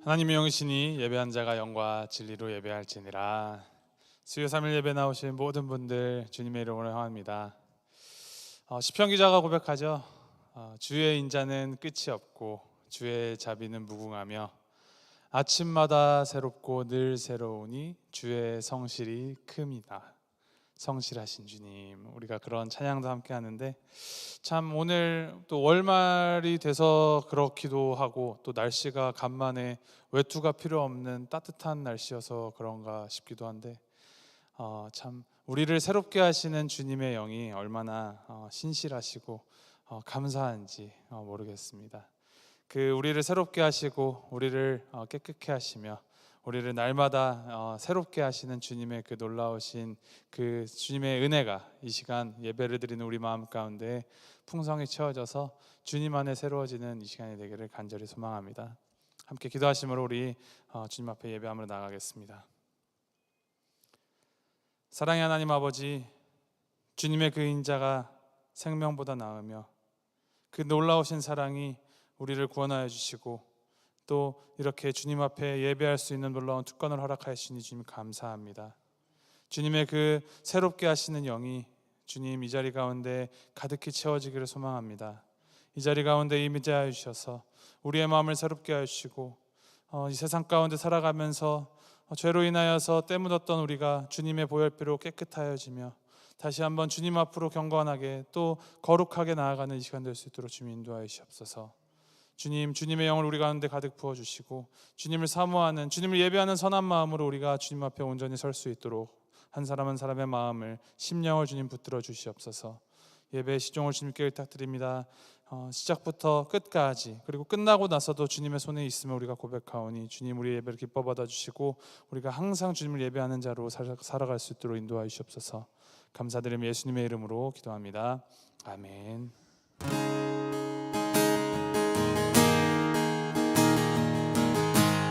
하나님의 영이시니 예배한 자가 영과 진리로 예배할지니라. 수요 3일 예배 나오신 모든 분들 주님의 이름으로 환영합니다. 시편 기자가 고백하죠. 주의 인자는 끝이 없고 주의 자비는 무궁하며 아침마다 새롭고 늘 새로우니 주의 성실이 큽니다. 성실하신 주님, 우리가 그런 찬양도 함께 하는데 참 오늘 또 월말이 돼서 그렇기도 하고 또 날씨가 간만에 외투가 필요 없는 따뜻한 날씨여서 그런가 싶기도 한데 참 우리를 새롭게 하시는 주님의 영이 얼마나 신실하시고 감사한지 모르겠습니다. 그 우리를 새롭게 하시고 우리를 깨끗게 하시며 우리를 날마다 새롭게 하시는 주님의 그 놀라우신 그 주님의 은혜가 이 시간 예배를 드리는 우리 마음 가운데 풍성히 채워져서 주님 안에 새로워지는 이 시간이 되기를 간절히 소망합니다. 함께 기도하심으로 우리 주님 앞에 예배함으로 나가겠습니다. 사랑의 하나님 아버지, 주님의 그 인자가 생명보다 나으며 그 놀라우신 사랑이 우리를 구원하여 주시고 또 이렇게 주님 앞에 예배할 수 있는 놀라운 특권을 허락하시니 주님 감사합니다. 주님의 그 새롭게 하시는 영이 주님 이 자리 가운데 가득히 채워지기를 소망합니다. 이 자리 가운데 임재하여 주셔서 우리의 마음을 새롭게 하여 주시고 이 세상 가운데 살아가면서 죄로 인하여서 때 묻었던 우리가 주님의 보혈피로 깨끗하여지며 다시 한번 주님 앞으로 경건하게 또 거룩하게 나아가는 이 시간 될 수 있도록 주님 인도하여 주시옵소서. 주님, 주님의 영을 우리 가운데 가득 부어주시고 주님을 사모하는, 주님을 예배하는 선한 마음으로 우리가 주님 앞에 온전히 설 수 있도록 한 사람 한 사람의 마음을, 심령을 주님 붙들어 주시옵소서. 예배의 시종을 주님께 의탁드립니다. 시작부터 끝까지 그리고 끝나고 나서도 주님의 손에 있으면 우리가 고백하오니 주님 우리 예배를 기뻐 받아주시고 우리가 항상 주님을 예배하는 자로 살아갈 수 있도록 인도하여 주시옵소서. 감사드리며 예수님의 이름으로 기도합니다. 아멘.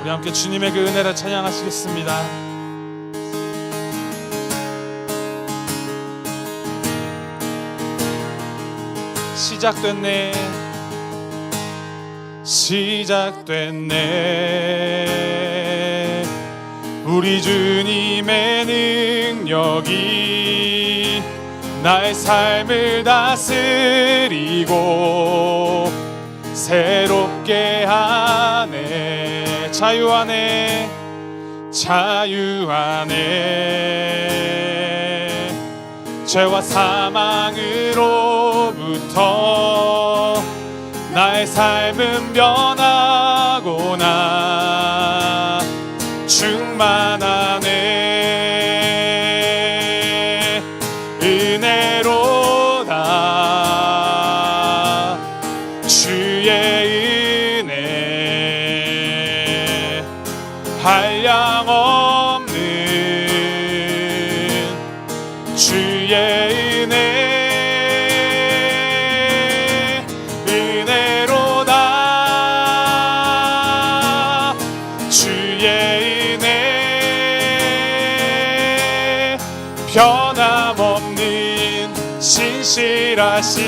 우리 함께 주님의 그 은혜를 찬양하시겠습니다. 시작됐네, 시작됐네. 우리 주님의 능력이 나의 삶을 다스리고 새롭게 하네. 자유 안에, 자유 안에. 죄와 사망으로부터 나의 삶은 변하고나 충만하네. 은혜로다 주의 은혜, 한량없는 주의 은혜, 은혜로다 주의 은혜, 변함없는 신실하신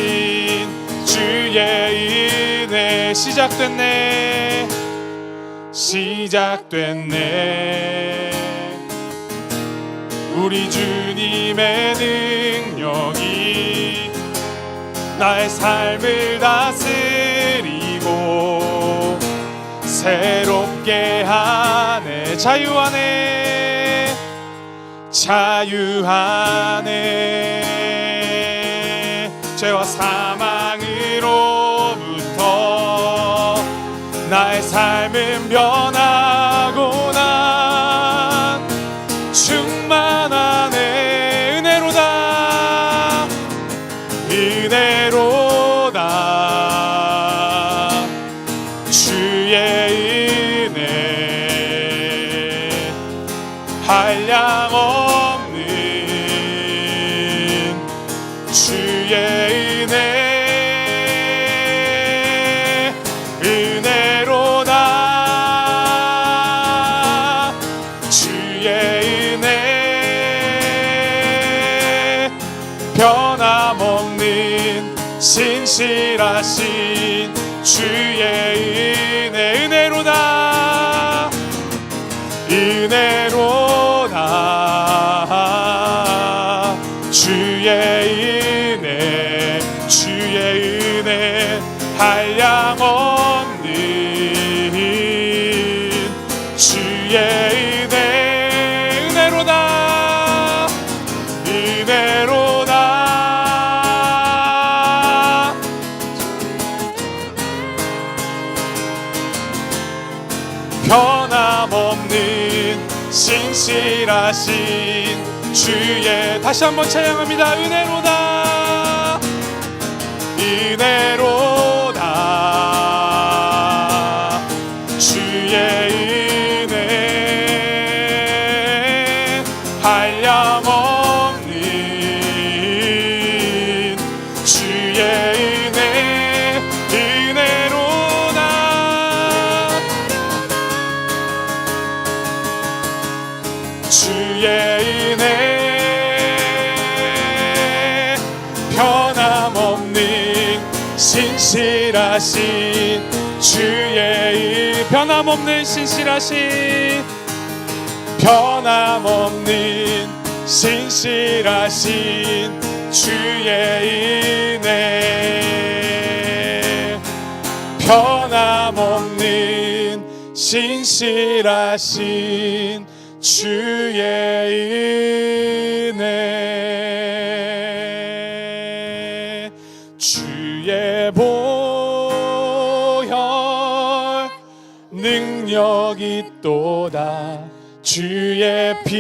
주의 은혜. 시작됐네, 시작됐네. 우리 주님의 능력이 나의 삶을 다스리고 새롭게 하네. 자유 안에, 자유 안에. 죄와 사망으로부터 나의 삶은 변하고나 충만하네. 은혜로다, 은혜로다 주의 은혜, 한량없는 주의 은혜, 은혜로다 주의 은혜, 변함없는 신실하신 주의 은혜, 은혜로다 주의 은혜 은혜로다 은혜로다 변함없는 신실하신 주의 다시 한번 찬양합니다. 은혜로다 은혜로다 주의 은혜 한량없는 주의 은혜 은혜로다 주의 은혜 변함없는 신실하신 주의 변함없는 신실하신 변함없는 신실하신 주의 은혜 변함없는 신실하신 주의 은혜 주의 보혈 능력이 또다 주의 피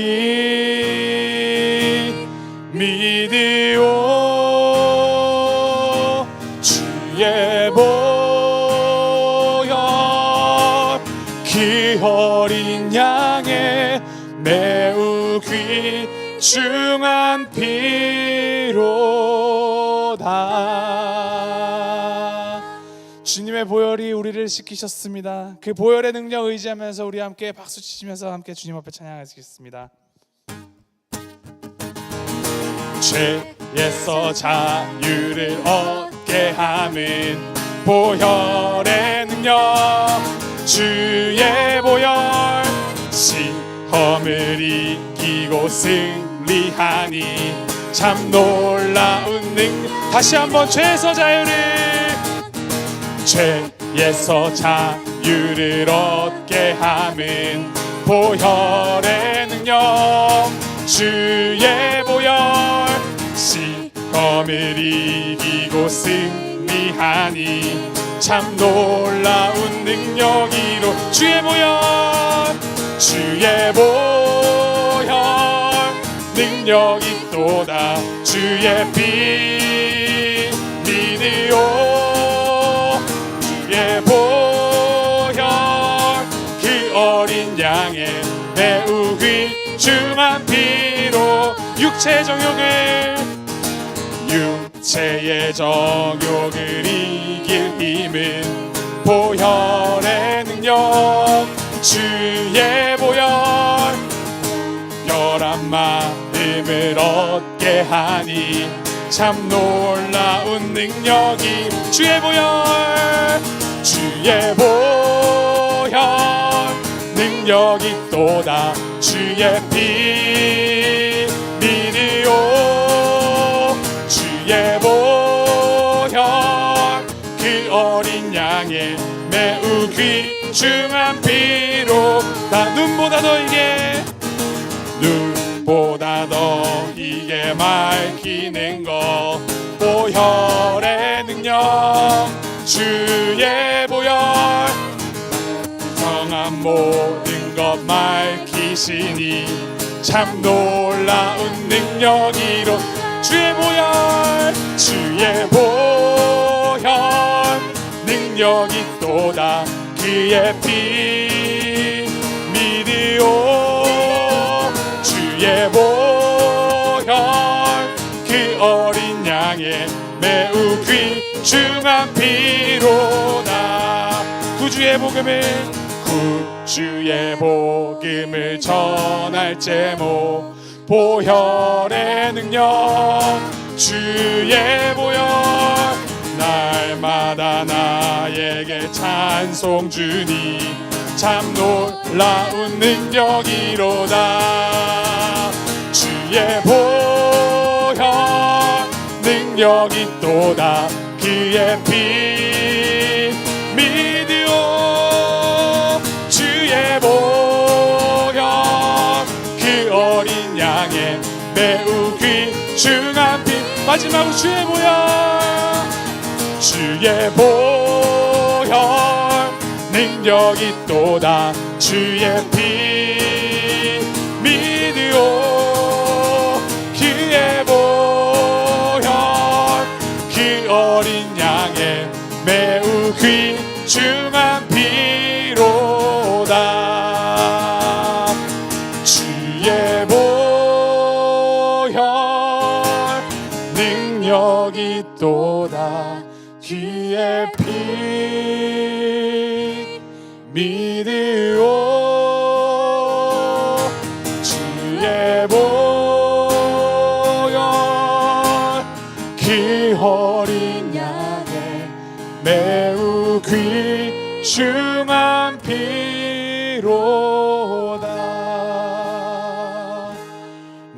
믿으오 주의 보혈 그 어린 양의 매우 귀중한 피로다. 주님의 보혈이 우리를 씻기셨습니다. 그 보혈의 능력 의지하면서 우리 함께 박수 치시면서 함께 주님 앞에 찬양하시겠습니다. 죄에서 자유를 얻게 하는 보혈의 능력 주의 보혈 시험을 이기고 승리하니 참 놀라운 다시 한번 죄에서 자유를 얻게 하는 보혈의 능력 주의 보혈 시험을 이기고 승리하니 참 놀라운 능력이로 주의 보혈 능력이 또다 주의 피 믿으오 주의 보혈 그 어린 양의 매우 귀중한 피로 육체의 정욕을 이길 힘은 보혈의 능력 주의 보혈 열한 마음을 얻게 하니 참 놀라운 능력이 주의 보혈 능력이 또다 주의 피 믿으오 주의 보혈 그 어린 양의 매우 귀중한 피로 다 눈보다 더 이게 밝히는 것 보혈의 능력 주의 보혈 정한 모든 것 밝히시니 참 놀라운 능력이로 주의 보혈 능력이 또다 그의 피 믿으오 주의 보혈 그 어린 양의 매우 귀중한 피로다 구주의 복음을 전할 제목 보혈의 능력 주의 보혈 날마다 나에게 찬송 주니 참 놀라운 능력이로다 주의 보혈 능력이 또다 그의 피 믿으오 주의 보혈 매우 귀중한 피. 마지막으로 주의 보혈, 주의 보혈 능력이 또다. 주의 피 믿으오. 그의 보혈 그 어린 양의 매우 귀중한 피로다. 주의 보혈 능력이 또다. 그의 피 믿으오. 주의 보혈 그 어린 양의 매우 귀중한 피로다.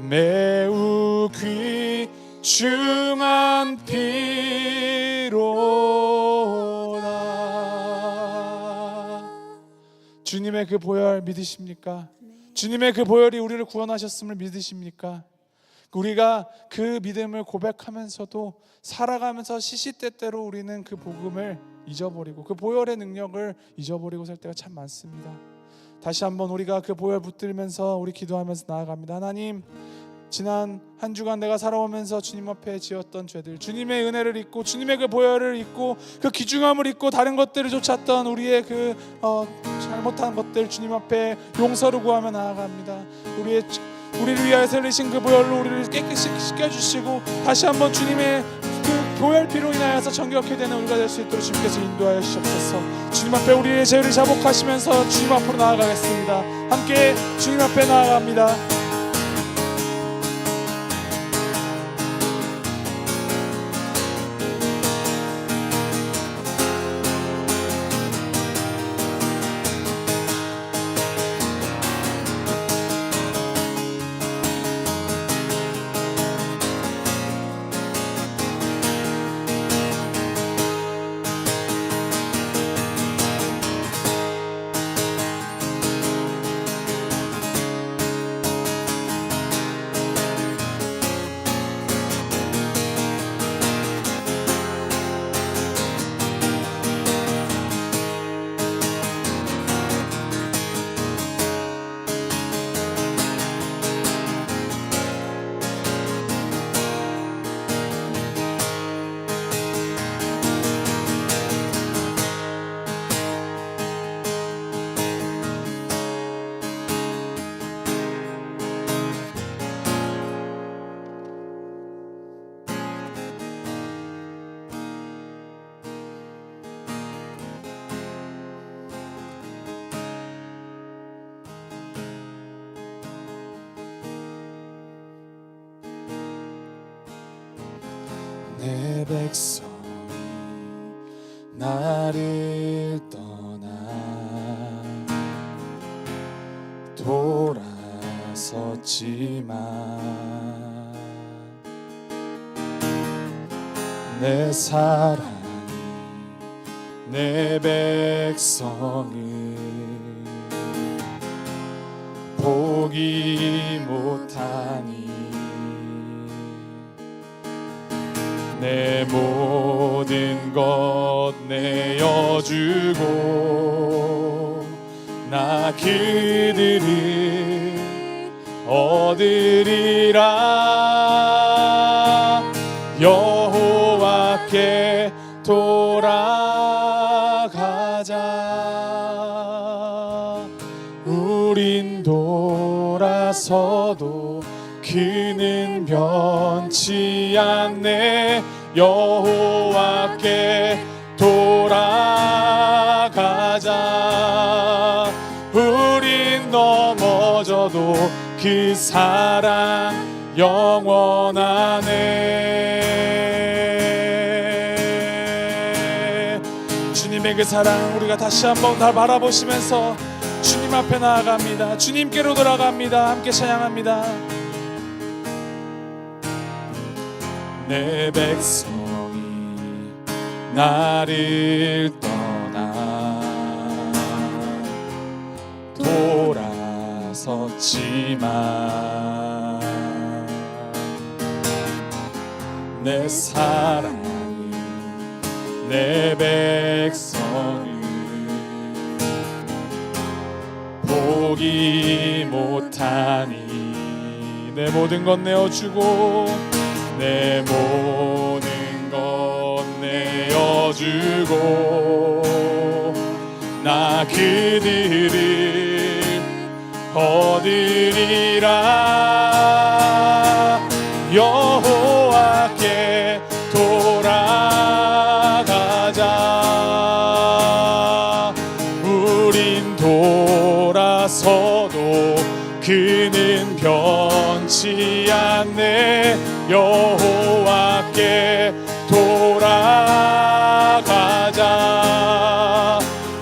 매우 귀중한 피로다. 주님의 그 보혈 믿으십니까? 주님의 그 보혈이 우리를 구원하셨음을 믿으십니까? 우리가 그 믿음을 고백하면서도 살아가면서 시시때때로 우리는 그 복음을 잊어버리고 그 보혈의 능력을 잊어버리고 살 때가 참 많습니다. 다시 한번 우리가 그 보혈 붙들면서 우리 기도하면서 나아갑니다. 하나님, 지난 한 주간 내가 살아오면서 주님 앞에 지었던 죄들, 주님의 은혜를 잊고 주님의 그 보혈을 잊고 그 귀중함을 잊고 다른 것들을 쫓았던 우리의 그 잘못한 것들 주님 앞에 용서를 구하며 나아갑니다. 우리를 위하여 흘리신 그 보혈로 우리를 깨끗이 씻겨주시고 다시 한번 주님의 그 보혈 피로 인하여서 정결케 되는 우리가 될 수 있도록 주님께서 인도하여 주시옵소서. 주님 앞에 우리의 죄를 자복하시면서 주님 앞으로 나아가겠습니다. 함께 주님 앞에 나아갑니다. 내 백성이 나를 떠나 돌아섰지만 내 사랑이 내 백성을 포기 못하니 내 모든 것 내어주고 나 그들을 얻으리라. 여호와께 돌아가자. 우린 돌아서도 그는 변치 않네. 여호와께 돌아가자. 우린 넘어져도 그 사랑 영원하네. 주님의 그 사랑 우리가 다시 한번 다 바라보시면서 주님 앞에 나아갑니다. 주님께로 돌아갑니다. 함께 찬양합니다. 내 백성이 나를 떠나 돌아섰지만 내 사랑을 내 백성을 포기 못하니 내 모든 것 내어주고 내 모든 것 내어주고 나 그들을 얻으리라 여호와께 돌아가자 우린 돌아서도 그는 변치 않네 여호와께 돌아가자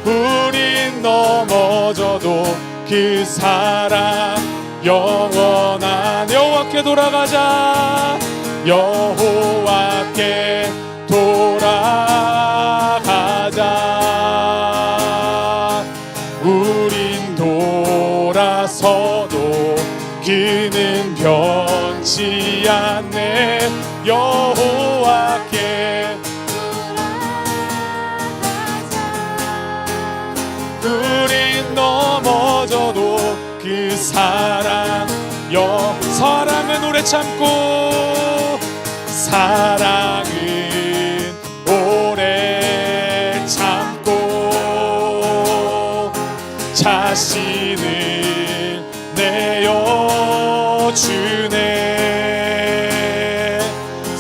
우린 넘어져도 그 사랑 영원한 여호와께 돌아가자 여호와께 돌아가자 우린 돌아서도 그는 변치 않네 여호와께 우린 넘어져도 그 사랑은 오래 참고 사랑은 오래 참고 자신을 내어주네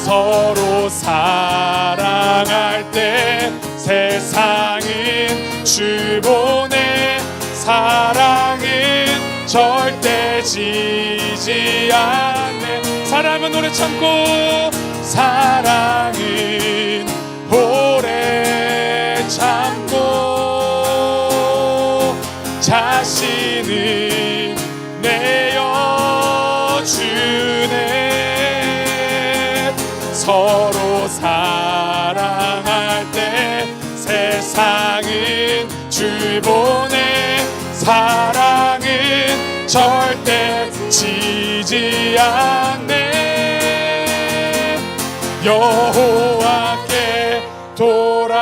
서로 사랑할 때 세상은 주 보내 사랑은 절대 지지 않네 사랑은 오래 참고 사랑은 오래 참고 자신을 내어주네 서로 사랑할 때 세상은 주 보내 사랑은 절대 지지 않네 여호와께 돌아가자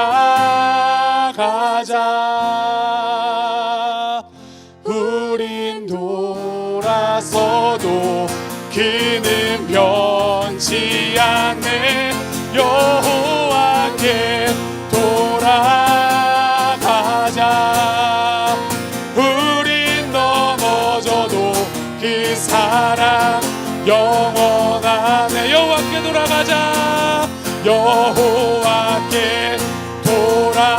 우린 돌아서도 그는 변치 않네 여호와께 돌아가자 우린 넘어져도 그 사랑 영원하네 여호와께 돌아가자 여호와께 돌아가자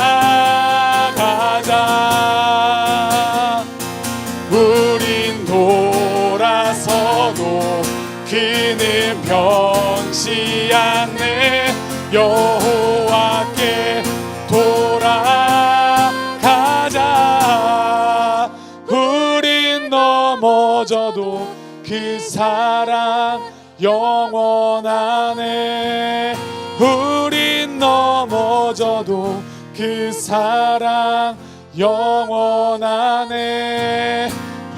우린 돌아서도 그는 변치 않네 여호와께 돌아가자 우린 넘어져도 그 사랑 영원하네 우린 넘어져도 그 사랑 영원하네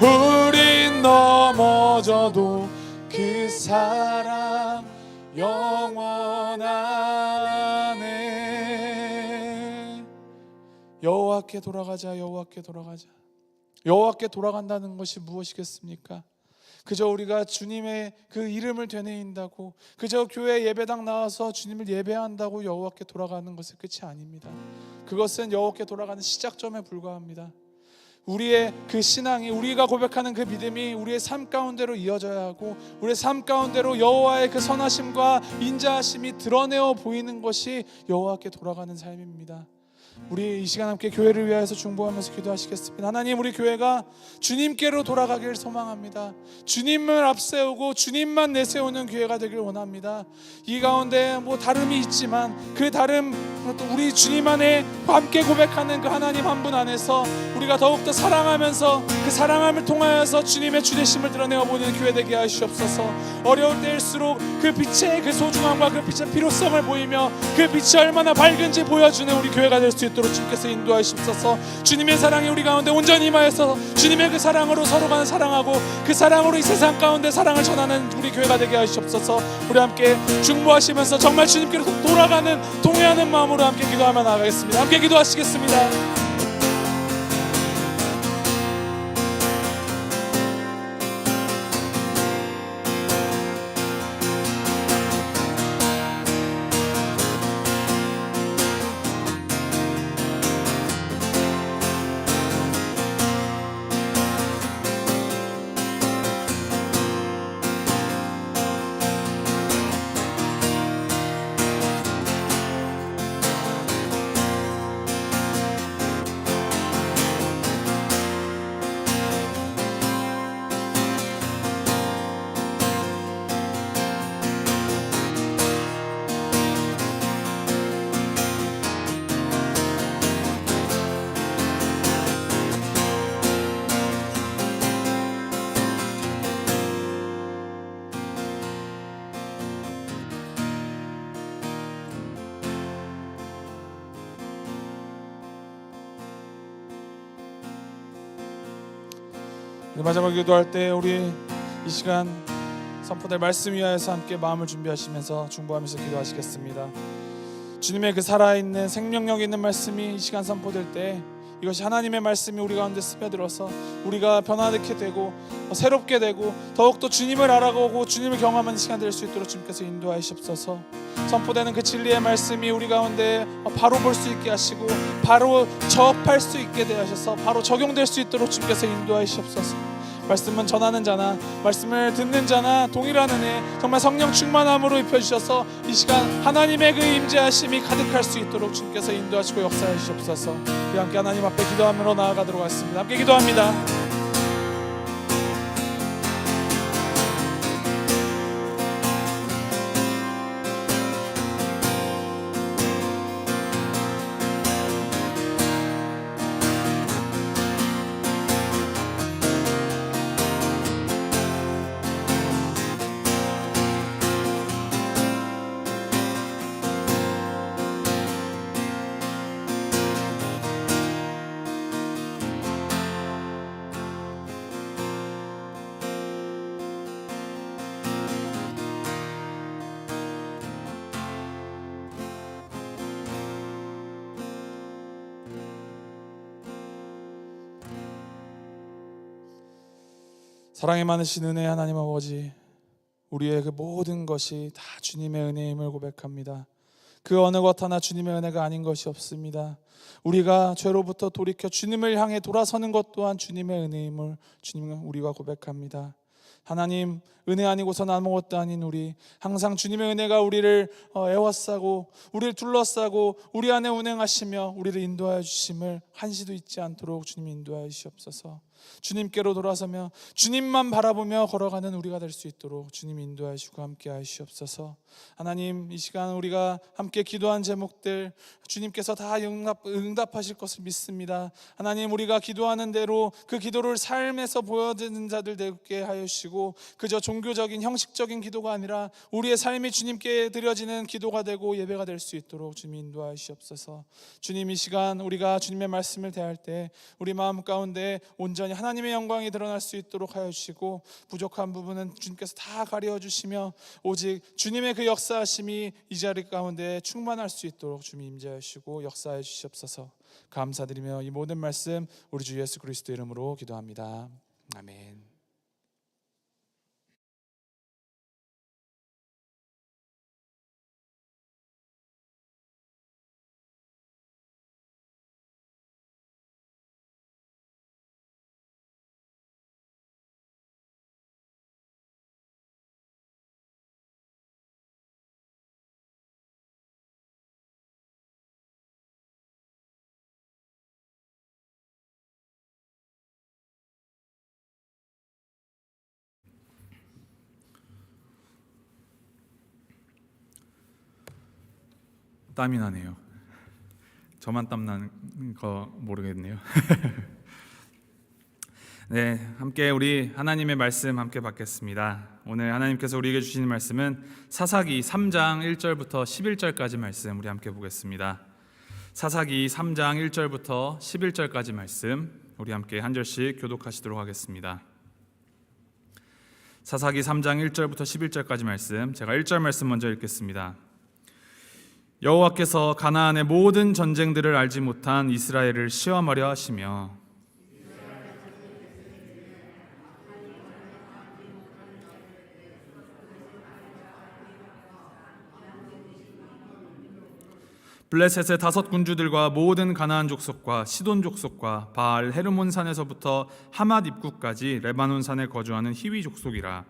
우린 넘어져도 그 사랑 영원하네 여호와께 돌아가자 여호와께 돌아가자 여호와께 돌아간다는 것이 무엇이겠습니까? 그저 우리가 주님의 그 이름을 되뇌인다고 그저 교회 예배당 나와서 주님을 예배한다고 여호와께 돌아가는 것은 끝이 아닙니다. 그것은 여호와께 돌아가는 시작점에 불과합니다. 우리의 그 신앙이 우리가 고백하는 그 믿음이 우리의 삶 가운데로 이어져야 하고 우리의 삶 가운데로 여호와의 그 선하심과 인자하심이 드러내어 보이는 것이 여호와께 돌아가는 삶입니다. 우리 이 시간 함께 교회를 위하여서 중보하면서 기도하시겠습니다. 하나님 우리 교회가 주님께로 돌아가길 소망합니다. 주님을 앞세우고 주님만 내세우는 교회가 되길 원합니다. 이 가운데 다름이 있지만 그 다름 또 우리 주님 안에 함께 고백하는 그 하나님 한 분 안에서 우리가 더욱더 사랑하면서 그 사랑함을 통하여서 주님의 주되심을 드러내어 보이는 교회 되게 하시옵소서. 어려울 때일수록 그 빛의 그 소중함과 그 빛의 필요성을 보이며 그 빛이 얼마나 밝은지 보여주는 우리 교회가 될 수 있도록 주님께서 인도하시옵소서. 주님의 사랑이 우리 가운데 온전히 임하여서 주님의 그 사랑으로 서로가 사랑하고 그 사랑으로 이 세상 가운데 사랑을 전하는 우리 교회가 되게 하시옵소서. 우리 함께 중보하시면서 정말 주님께로 돌아가는 동의하는 마음으로 함께 기도하며 나아가겠습니다. 함께 기도하시겠습니다. 마지막 기도할 때 우리 이 시간 선포될 말씀 위하여서 함께 마음을 준비하시면서 중보하면서 기도하시겠습니다. 주님의 그 살아있는 생명력 있는 말씀이 이 시간 선포될 때 이것이 하나님의 말씀이 우리 가운데 스며들어서 우리가 변화되게 되고 새롭게 되고 더욱더 주님을 알아가고 주님을 경험하는 시간 될 수 있도록 주님께서 인도하시옵소서. 선포되는 그 진리의 말씀이 우리 가운데 바로 볼 수 있게 하시고 바로 접할 수 있게 되셔서 바로 적용될 수 있도록 주님께서 인도하시옵소서. 말씀은 전하는 자나 말씀을 듣는 자나 동일한 은혜 정말 성령 충만함으로 입혀주셔서 이 시간 하나님의 그 임재하심이 가득할 수 있도록 주님께서 인도하시고 역사해 주시옵소서. 우리 함께 하나님 앞에 기도하며 나아가도록 하겠습니다. 함께 기도합니다. 사랑이 많으신 은혜 하나님 아버지, 우리의 그 모든 것이 다 주님의 은혜임을 고백합니다. 그 어느 것 하나 주님의 은혜가 아닌 것이 없습니다. 우리가 죄로부터 돌이켜 주님을 향해 돌아서는 것 또한 주님의 은혜임을 주님은 우리가 고백합니다. 하나님, 은혜 아니고선 아무것도 아닌 우리, 항상 주님의 은혜가 우리를 애워싸고 우리를 둘러싸고 우리 안에 운행하시며 우리를 인도하여 주심을 한시도 잊지 않도록 주님 인도하여 주시옵소서. 주님께로 돌아서며 주님만 바라보며 걸어가는 우리가 될 수 있도록 주님 인도하시고 함께 하시옵소서. 하나님, 이 시간 우리가 함께 기도한 제목들 주님께서 다 응답하실 것을 믿습니다. 하나님, 우리가 기도하는 대로 그 기도를 삶에서 보여드리는 자들 되게 하여 주시고 그저 종교적인 형식적인 기도가 아니라 우리의 삶이 주님께 드려지는 기도가 되고 예배가 될 수 있도록 주님 인도하시옵소서. 주님, 이 시간 우리가 주님의 말씀을 대할 때 우리 마음 가운데 온전히 하나님의 영광이 드러날 수 있도록 하여 주시고 부족한 부분은 주님께서 다 가려 주시며 오직 주님의 그 역사하심이 이 자리 가운데 충만할 수 있도록 주님 임재하여 주시고 역사해 주시옵소서. 감사드리며 이 모든 말씀 우리 주 예수 그리스도 이름으로 기도합니다. 아멘. 땀이 나네요. 저만 땀 나는 거 모르겠네요. 네, 함께 우리 하나님의 말씀 함께 받겠습니다. 오늘 하나님께서 우리에게 주시는 말씀은 사사기 3장 1절부터 11절까지 말씀 우리 함께 보겠습니다. 사사기 3장 1절부터 11절까지 말씀 우리 함께 한 절씩 교독하시도록 하겠습니다. 사사기 3장 1절부터 11절까지 말씀, 제가 1절 말씀 먼저 읽겠습니다. 여호와께서 가나안의 모든 전쟁들을 알지 못한 이스라엘을 시험하려 하시며 블레셋의 5 군주들과 모든 가나안 족속과 시돈 족속과 바알 헤르몬 산에서부터 하맛 입구까지 레바논 산에 거주하는 히위 족속이라.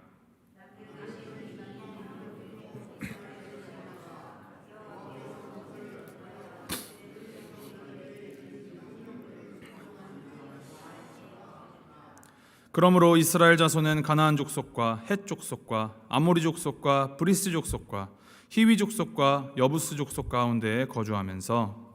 그러므로 이스라엘 자손은 가나안 족속과 헷 족속과 아모리 족속과 브리스 족속과 히위 족속과 여부스 족속 가운데에 거주하면서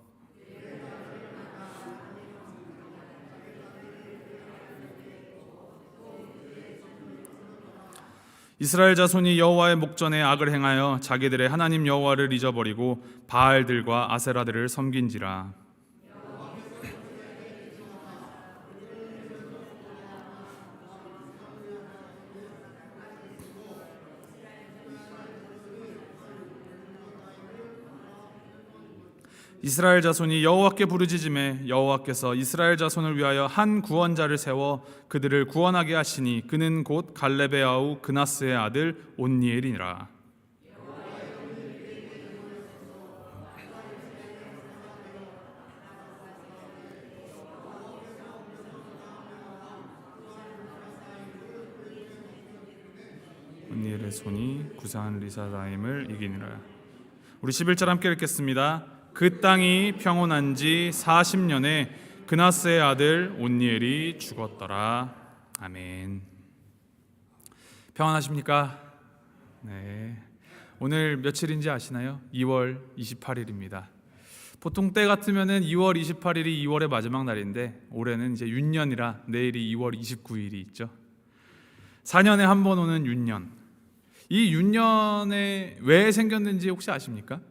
이스라엘 자손이 여호와의 목전에 악을 행하여 자기들의 하나님 여호와를 잊어버리고 바알들과 아세라들을 섬긴지라. 이스라엘 자손이 여호와께 부르짖음에 여호와께서 이스라엘 자손을 위하여 한 구원자를 세워 그들을 구원하게 하시니 그는 곧 갈렙의 아우 그나스의 아들 온니엘이니라. 온니엘의 손이 구사한 리사다임을 이기니라. 우리 11절 함께 읽겠습니다. 그 땅이 평온한 지 40년에 그나스의 아들 온니엘이 죽었더라. 아멘. 평안하십니까? 네. 오늘 며칠인지 아시나요? 2월 28일입니다. 보통 때 같으면은 2월 28일이 2월의 마지막 날인데 올해는 이제 윤년이라 내일이 2월 29일이 있죠. 4년에 한 번 오는 윤년. 이 윤년에 왜 생겼는지 혹시 아십니까?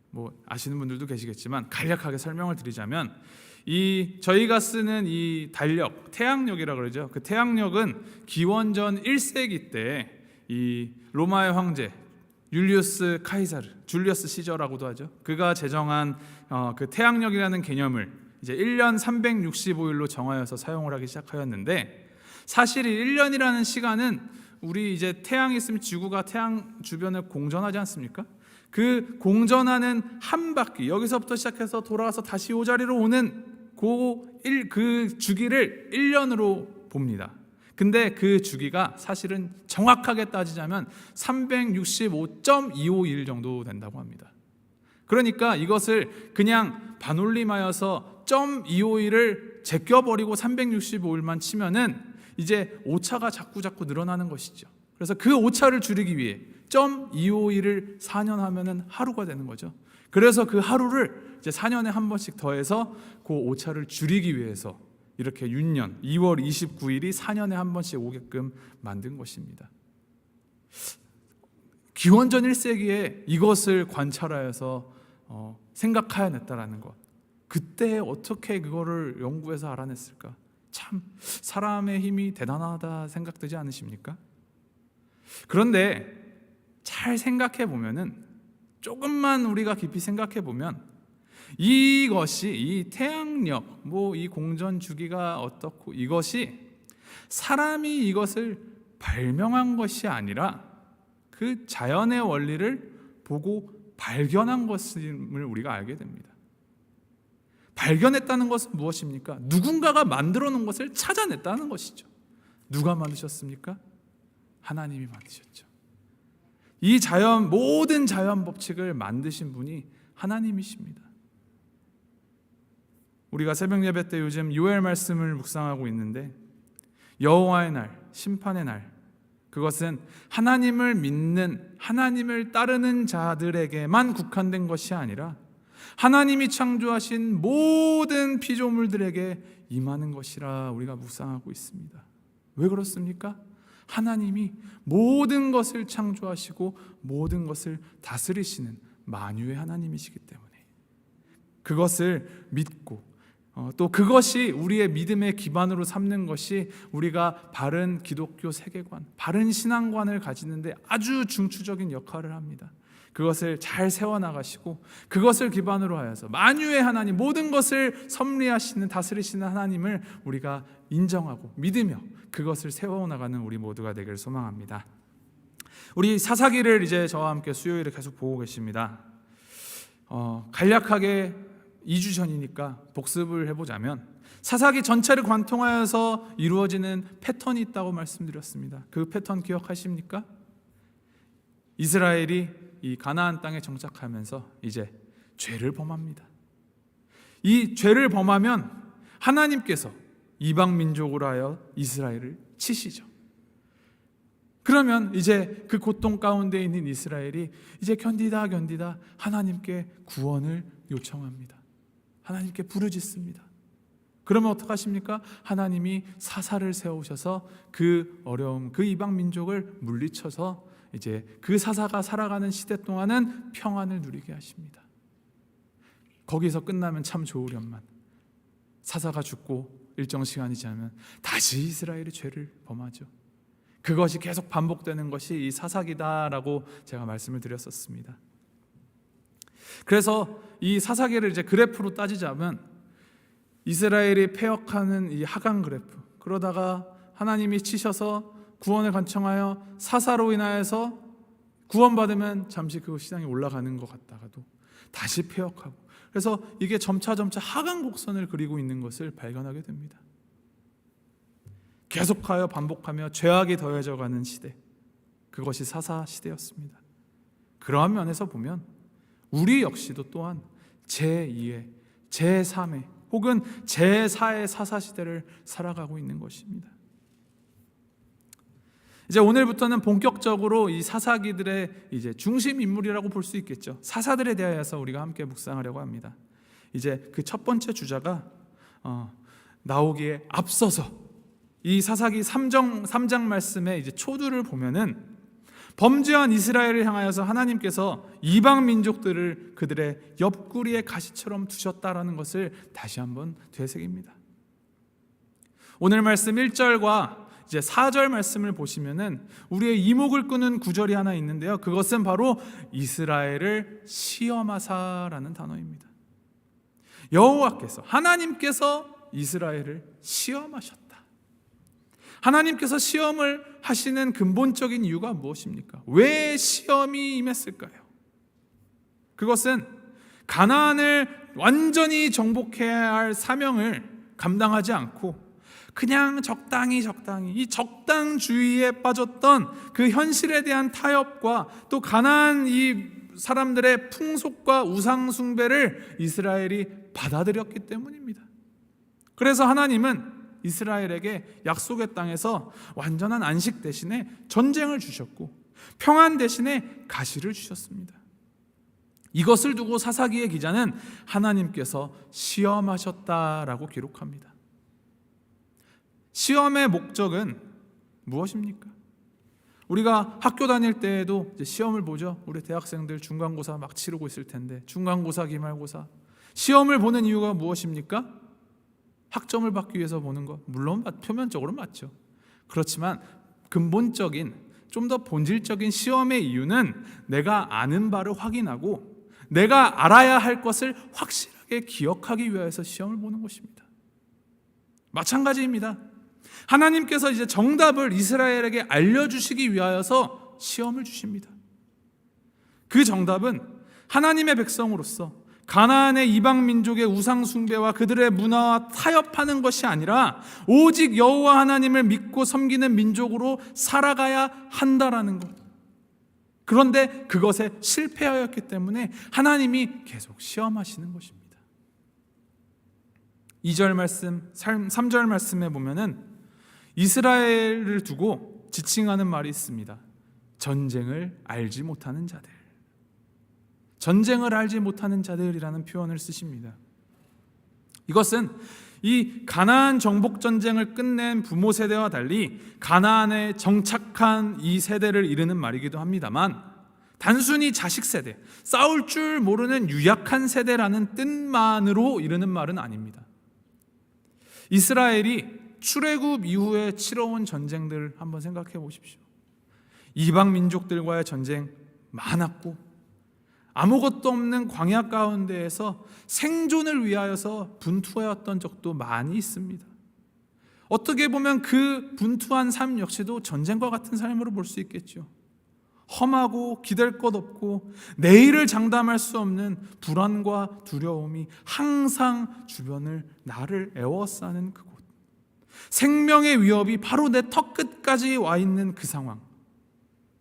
뭐 아시는 분들도 계시겠지만 간략하게 설명을 드리자면 저희가 쓰는 이 달력, 태양력이라 그러죠. 그 태양력은 기원전 1세기 때 이 로마의 황제 율리우스 카이사르, 줄리어스 시저라고도 하죠. 그가 제정한 그 태양력이라는 개념을 이제 1년 365일로 정하여서 사용을 하기 시작하였는데, 사실 이 1년이라는 시간은 우리 이제 태양이 있으면 지구가 태양 주변을 공전하지 않습니까? 그 공전하는 한 바퀴, 여기서부터 시작해서 돌아와서 다시 이 자리로 오는 그 주기를 1년으로 봅니다. 근데 그 주기가 사실은 정확하게 따지자면 365.251 정도 된다고 합니다. 그러니까 이것을 그냥 반올림하여서 0.251을 제껴버리고 365일만 치면은 이제 오차가 자꾸 늘어나는 것이죠. 그래서 그 오차를 줄이기 위해 0.251을 4년 하면은 하루가 되는 거죠. 그래서 그 하루를 이제 4년에 한 번씩 더해서 그 오차를 줄이기 위해서 이렇게 윤년 2월 29일이 4년에 한 번씩 오게끔 만든 것입니다. 기원전 1세기에 이것을 관찰하여서 생각하여냈다라는 것. 그때 어떻게 그거를 연구해서 알아냈을까? 참 사람의 힘이 대단하다 생각되지 않으십니까? 그런데 잘 생각해 보면은, 조금만 우리가 깊이 생각해 보면 이것이 이 태양력, 이 공전 주기가 어떻고 이것이 사람이 이것을 발명한 것이 아니라 그 자연의 원리를 보고 발견한 것임을 우리가 알게 됩니다. 발견했다는 것은 무엇입니까? 누군가가 만들어 놓은 것을 찾아냈다는 것이죠. 누가 만드셨습니까? 하나님이 만드셨죠. 이 모든 자연 법칙을 만드신 분이 하나님이십니다. 우리가 새벽 예배 때 요즘 요엘 말씀을 묵상하고 있는데, 여호와의 날, 심판의 날, 그것은 하나님을 믿는, 하나님을 따르는 자들에게만 국한된 것이 아니라 하나님이 창조하신 모든 피조물들에게 임하는 것이라 우리가 묵상하고 있습니다. 왜 그렇습니까? 하나님이 모든 것을 창조하시고 모든 것을 다스리시는, 만유의 하나님이시기 때문에 그것을 믿고 또 그것이 우리의 믿음의 기반으로 삼는 것이 우리가 바른 기독교 세계관, 바른 신앙관을 가지는데 아주 중추적인 역할을 합니다. 그것을 잘 세워나가시고 그것을 기반으로 하여서 만유의 하나님, 모든 것을 섭리하시는 다스리시는 하나님을 우리가 인정하고 믿으며 그것을 세워나가는 우리 모두가 되기를 소망합니다. 우리 사사기를 이제 저와 함께 수요일에 계속 보고 계십니다. 간략하게 2주 전이니까 복습을 해보자면 사사기 전체를 관통하여서 이루어지는 패턴이 있다고 말씀드렸습니다. 그 패턴 기억하십니까? 이스라엘이 이 가나안 땅에 정착하면서 이제 죄를 범합니다. 이 죄를 범하면 하나님께서 이방 민족으로 하여 이스라엘을 치시죠. 그러면 이제 그 고통 가운데 있는 이스라엘이 이제 견디다 하나님께 구원을 요청합니다. 하나님께 부르짖습니다. 그러면 어떡하십니까? 하나님이 사사를 세우셔서 그 어려움, 그 이방 민족을 물리쳐서 이제 그 사사가 살아가는 시대 동안은 평안을 누리게 하십니다. 거기서 끝나면 참 좋으련만 사사가 죽고 일정 시간이 지나면 다시 이스라엘이 죄를 범하죠. 그것이 계속 반복되는 것이 이 사사기다라고 제가 말씀을 드렸었습니다. 그래서 이 사사기를 이제 그래프로 따지자면 이스라엘이 패역하는 이 하강 그래프, 그러다가 하나님이 치셔서 구원을 간청하여 사사로 인하여서 구원받으면 잠시 그 신앙이 올라가는 것 같다가도 다시 패역하고, 그래서 이게 점차 하강 곡선을 그리고 있는 것을 발견하게 됩니다. 계속하여 반복하며 죄악이 더해져가는 시대, 그것이 사사 시대였습니다. 그러한 면에서 보면 우리 역시도 또한 제2의, 제3의 혹은 제4의 사사 시대를 살아가고 있는 것입니다. 이제 오늘부터는 본격적으로 이 사사기들의 이제 중심 인물이라고 볼 수 있겠죠. 사사들에 대하여서 우리가 함께 묵상하려고 합니다. 이제 그 첫 번째 주자가 나오기에 앞서서 이 사사기 3장 말씀의 이제 초두를 보면은 범죄한 이스라엘을 향하여서 하나님께서 이방 민족들을 그들의 옆구리의 가시처럼 두셨다라는 것을 다시 한번 되새깁니다. 오늘 말씀 1절과 이제 4절 말씀을 보시면은 우리의 이목을 끄는 구절이 하나 있는데요. 그것은 바로 이스라엘을 시험하사라는 단어입니다. 여호와께서, 하나님께서 이스라엘을 시험하셨다. 하나님께서 시험을 하시는 근본적인 이유가 무엇입니까? 왜 시험이 임했을까요? 그것은 가나안을 완전히 정복해야 할 사명을 감당하지 않고 그냥 적당히 이 적당주의에 빠졌던 그 현실에 대한 타협과 또 가나안 이 사람들의 풍속과 우상 숭배를 이스라엘이 받아들였기 때문입니다. 그래서 하나님은 이스라엘에게 약속의 땅에서 완전한 안식 대신에 전쟁을 주셨고 평안 대신에 가시를 주셨습니다. 이것을 두고 사사기의 기자는 하나님께서 시험하셨다라고 기록합니다. 시험의 목적은 무엇입니까? 우리가 학교 다닐 때에도 이제 시험을 보죠. 우리 대학생들 중간고사 막 치르고 있을 텐데, 중간고사, 기말고사, 시험을 보는 이유가 무엇입니까? 학점을 받기 위해서 보는 것, 물론 표면적으로 맞죠. 그렇지만 근본적인, 좀 더 본질적인 시험의 이유는 내가 아는 바를 확인하고 내가 알아야 할 것을 확실하게 기억하기 위해서 시험을 보는 것입니다. 마찬가지입니다. 하나님께서 이제 정답을 이스라엘에게 알려주시기 위하여서 시험을 주십니다. 그 정답은 하나님의 백성으로서 가나안의 이방 민족의 우상 숭배와 그들의 문화와 타협하는 것이 아니라 오직 여호와 하나님을 믿고 섬기는 민족으로 살아가야 한다라는 것. 그런데 그것에 실패하였기 때문에 하나님이 계속 시험하시는 것입니다. 2절 말씀, 3절 말씀에 보면은 이스라엘을 두고 지칭하는 말이 있습니다. 전쟁을 알지 못하는 자들. 전쟁을 알지 못하는 자들이라는 표현을 쓰십니다. 이것은 이 가나안 정복 전쟁을 끝낸 부모 세대와 달리 가나안에 정착한 이 세대를 이르는 말이기도 합니다만, 단순히 자식 세대, 싸울 줄 모르는 유약한 세대라는 뜻만으로 이르는 말은 아닙니다. 이스라엘이 출애굽 이후에 치러온 전쟁들 한번 생각해 보십시오. 이방 민족들과의 전쟁 많았고 아무것도 없는 광야 가운데에서 생존을 위하여서 분투하였던 적도 많이 있습니다. 어떻게 보면 그 분투한 삶 역시도 전쟁과 같은 삶으로 볼 수 있겠죠. 험하고 기댈 것 없고 내일을 장담할 수 없는 불안과 두려움이 항상 주변을 나를 에워싸는 그곳, 생명의 위협이 바로 내 턱끝까지 와 있는 그 상황,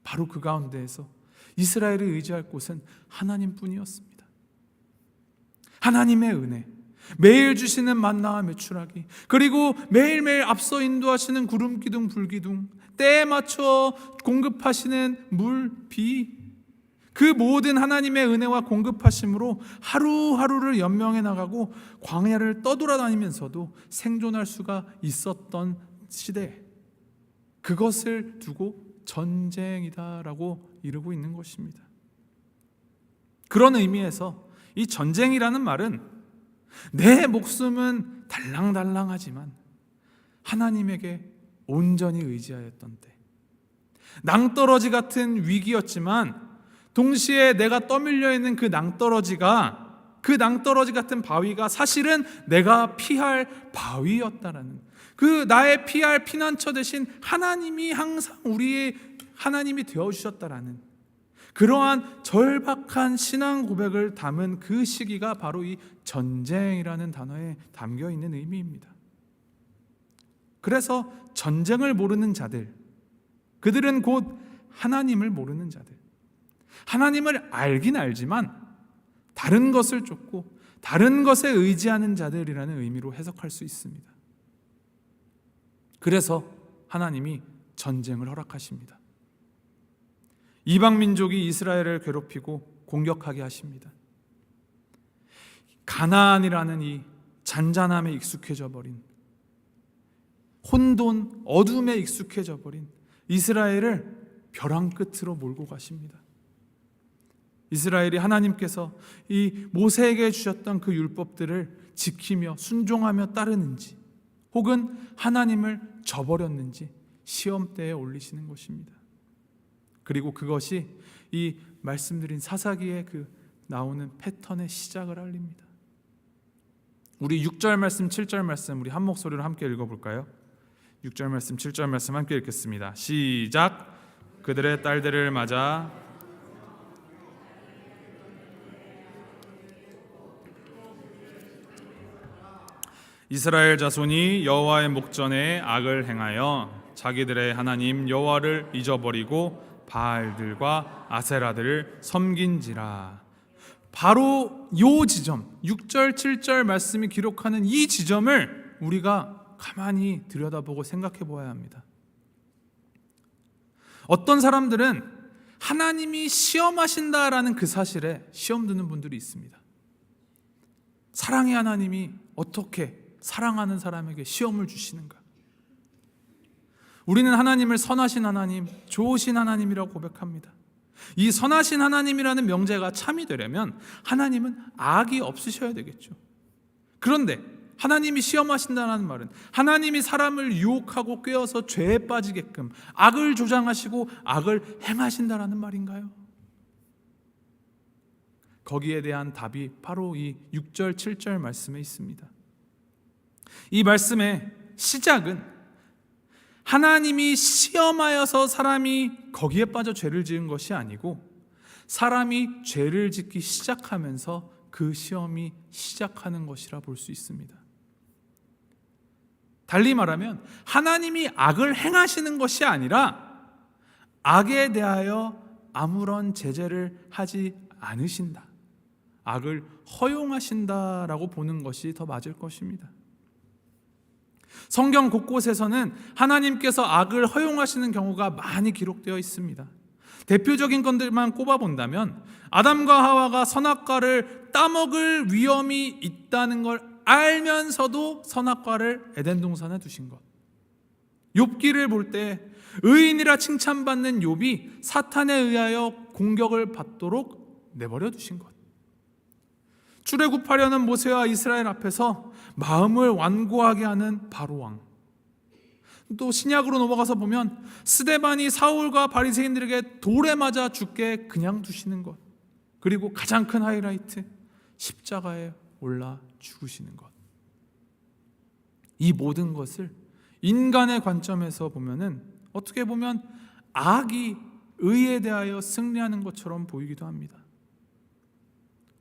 바로 그 가운데에서 이스라엘이 의지할 곳은 하나님뿐이었습니다. 하나님의 은혜, 매일 주시는 만나와 메추라기, 그리고 매일매일 앞서 인도하시는 구름 기둥 불 기둥, 때에 맞춰 공급하시는 물, 비, 그 모든 하나님의 은혜와 공급하심으로 하루하루를 연명해 나가고 광야를 떠돌아다니면서도 생존할 수가 있었던 시대, 그것을 두고 전쟁이다라고 이르고 있는 것입니다. 그런 의미에서 이 전쟁이라는 말은 내 목숨은 달랑달랑하지만 하나님에게 온전히 의지하였던 때, 낭떠러지 같은 위기였지만 동시에 내가 떠밀려 있는 그 낭떠러지 같은 바위가 사실은 내가 피할 바위였다라는, 그 나의 피할 피난처 대신 하나님이 항상 우리의 하나님이 되어주셨다라는 그러한 절박한 신앙 고백을 담은 그 시기가 바로 이 전쟁이라는 단어에 담겨 있는 의미입니다. 그래서 전쟁을 모르는 자들, 그들은 곧 하나님을 모르는 자들, 하나님을 알긴 알지만 다른 것을 쫓고 다른 것에 의지하는 자들이라는 의미로 해석할 수 있습니다. 그래서 하나님이 전쟁을 허락하십니다. 이방 민족이 이스라엘을 괴롭히고 공격하게 하십니다. 가나안이라는 이 잔잔함에 익숙해져 버린, 혼돈, 어둠에 익숙해져 버린 이스라엘을 벼랑 끝으로 몰고 가십니다. 이스라엘이 하나님께서 이 모세에게 주셨던 그 율법들을 지키며 순종하며 따르는지, 혹은 하나님을 저버렸는지 시험대에 올리시는 것입니다. 그리고 그것이 이 말씀드린 사사기에 그 나오는 패턴의 시작을 알립니다. 우리 6절 말씀, 7절 말씀 우리 한 목소리로 함께 읽어볼까요? 6절 말씀, 7절 말씀 함께 읽겠습니다. 시작. 그들의 딸들을 맞아 이스라엘 자손이 여호와의 목전에 악을 행하여 자기들의 하나님 여호와를 잊어버리고 바알들과 아세라들을 섬긴지라. 바로 이 지점, 6절 7절 말씀이 기록하는 이 지점을 우리가 가만히 들여다보고 생각해 보아야 합니다. 어떤 사람들은 하나님이 시험하신다라는 그 사실에 시험 드는 분들이 있습니다. 사랑의 하나님이 어떻게 사랑하는 사람에게 시험을 주시는가? 우리는 하나님을 선하신 하나님, 좋으신 하나님이라고 고백합니다. 이 선하신 하나님이라는 명제가 참이 되려면 하나님은 악이 없으셔야 되겠죠. 그런데 하나님이 시험하신다는 말은 하나님이 사람을 유혹하고 꿰어서 죄에 빠지게끔 악을 조장하시고 악을 행하신다는 말인가요? 거기에 대한 답이 바로 이 6절 7절 말씀에 있습니다. 이 말씀의 시작은 하나님이 시험하여서 사람이 거기에 빠져 죄를 지은 것이 아니고 사람이 죄를 짓기 시작하면서 그 시험이 시작하는 것이라 볼 수 있습니다. 달리 말하면 하나님이 악을 행하시는 것이 아니라 악에 대하여 아무런 제재를 하지 않으신다, 악을 허용하신다라고 보는 것이 더 맞을 것입니다. 성경 곳곳에서는 하나님께서 악을 허용하시는 경우가 많이 기록되어 있습니다. 대표적인 것들만 꼽아본다면 아담과 하와가 선악과를 따먹을 위험이 있다는 걸 알면서도 선악과를 에덴 동산에 두신 것, 욥기를 볼 때 의인이라 칭찬받는 욥이 사탄에 의하여 공격을 받도록 내버려 두신 것. 출애굽하려는 모세와 이스라엘 앞에서 마음을 완고하게 하는 바로 왕. 또 신약으로 넘어가서 보면 스데반이 사울과 바리새인들에게 돌에 맞아 죽게 그냥 두시는 것. 그리고 가장 큰 하이라이트, 십자가에 올라 죽으시는 것. 이 모든 것을 인간의 관점에서 보면은 어떻게 보면 악이 의에 대하여 승리하는 것처럼 보이기도 합니다.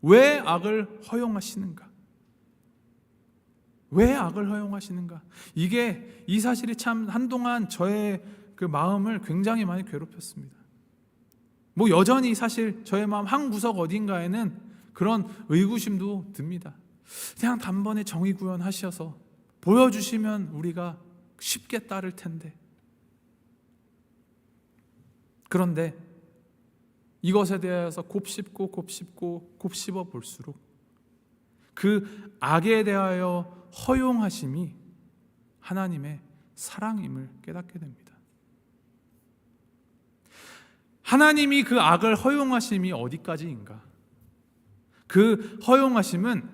왜 악을 허용하시는가? 왜 악을 허용하시는가? 이 사실이 참 한동안 저의 그 마음을 굉장히 많이 괴롭혔습니다. 여전히 사실 저의 마음 한 구석 어딘가에는 그런 의구심도 듭니다. 그냥 단번에 정의 구현하셔서 보여주시면 우리가 쉽게 따를 텐데. 그런데 이것에 대해서 곱씹어 볼수록 그 악에 대하여 허용하심이 하나님의 사랑임을 깨닫게 됩니다. 하나님이 그 악을 허용하심이 어디까지인가? 그 허용하심은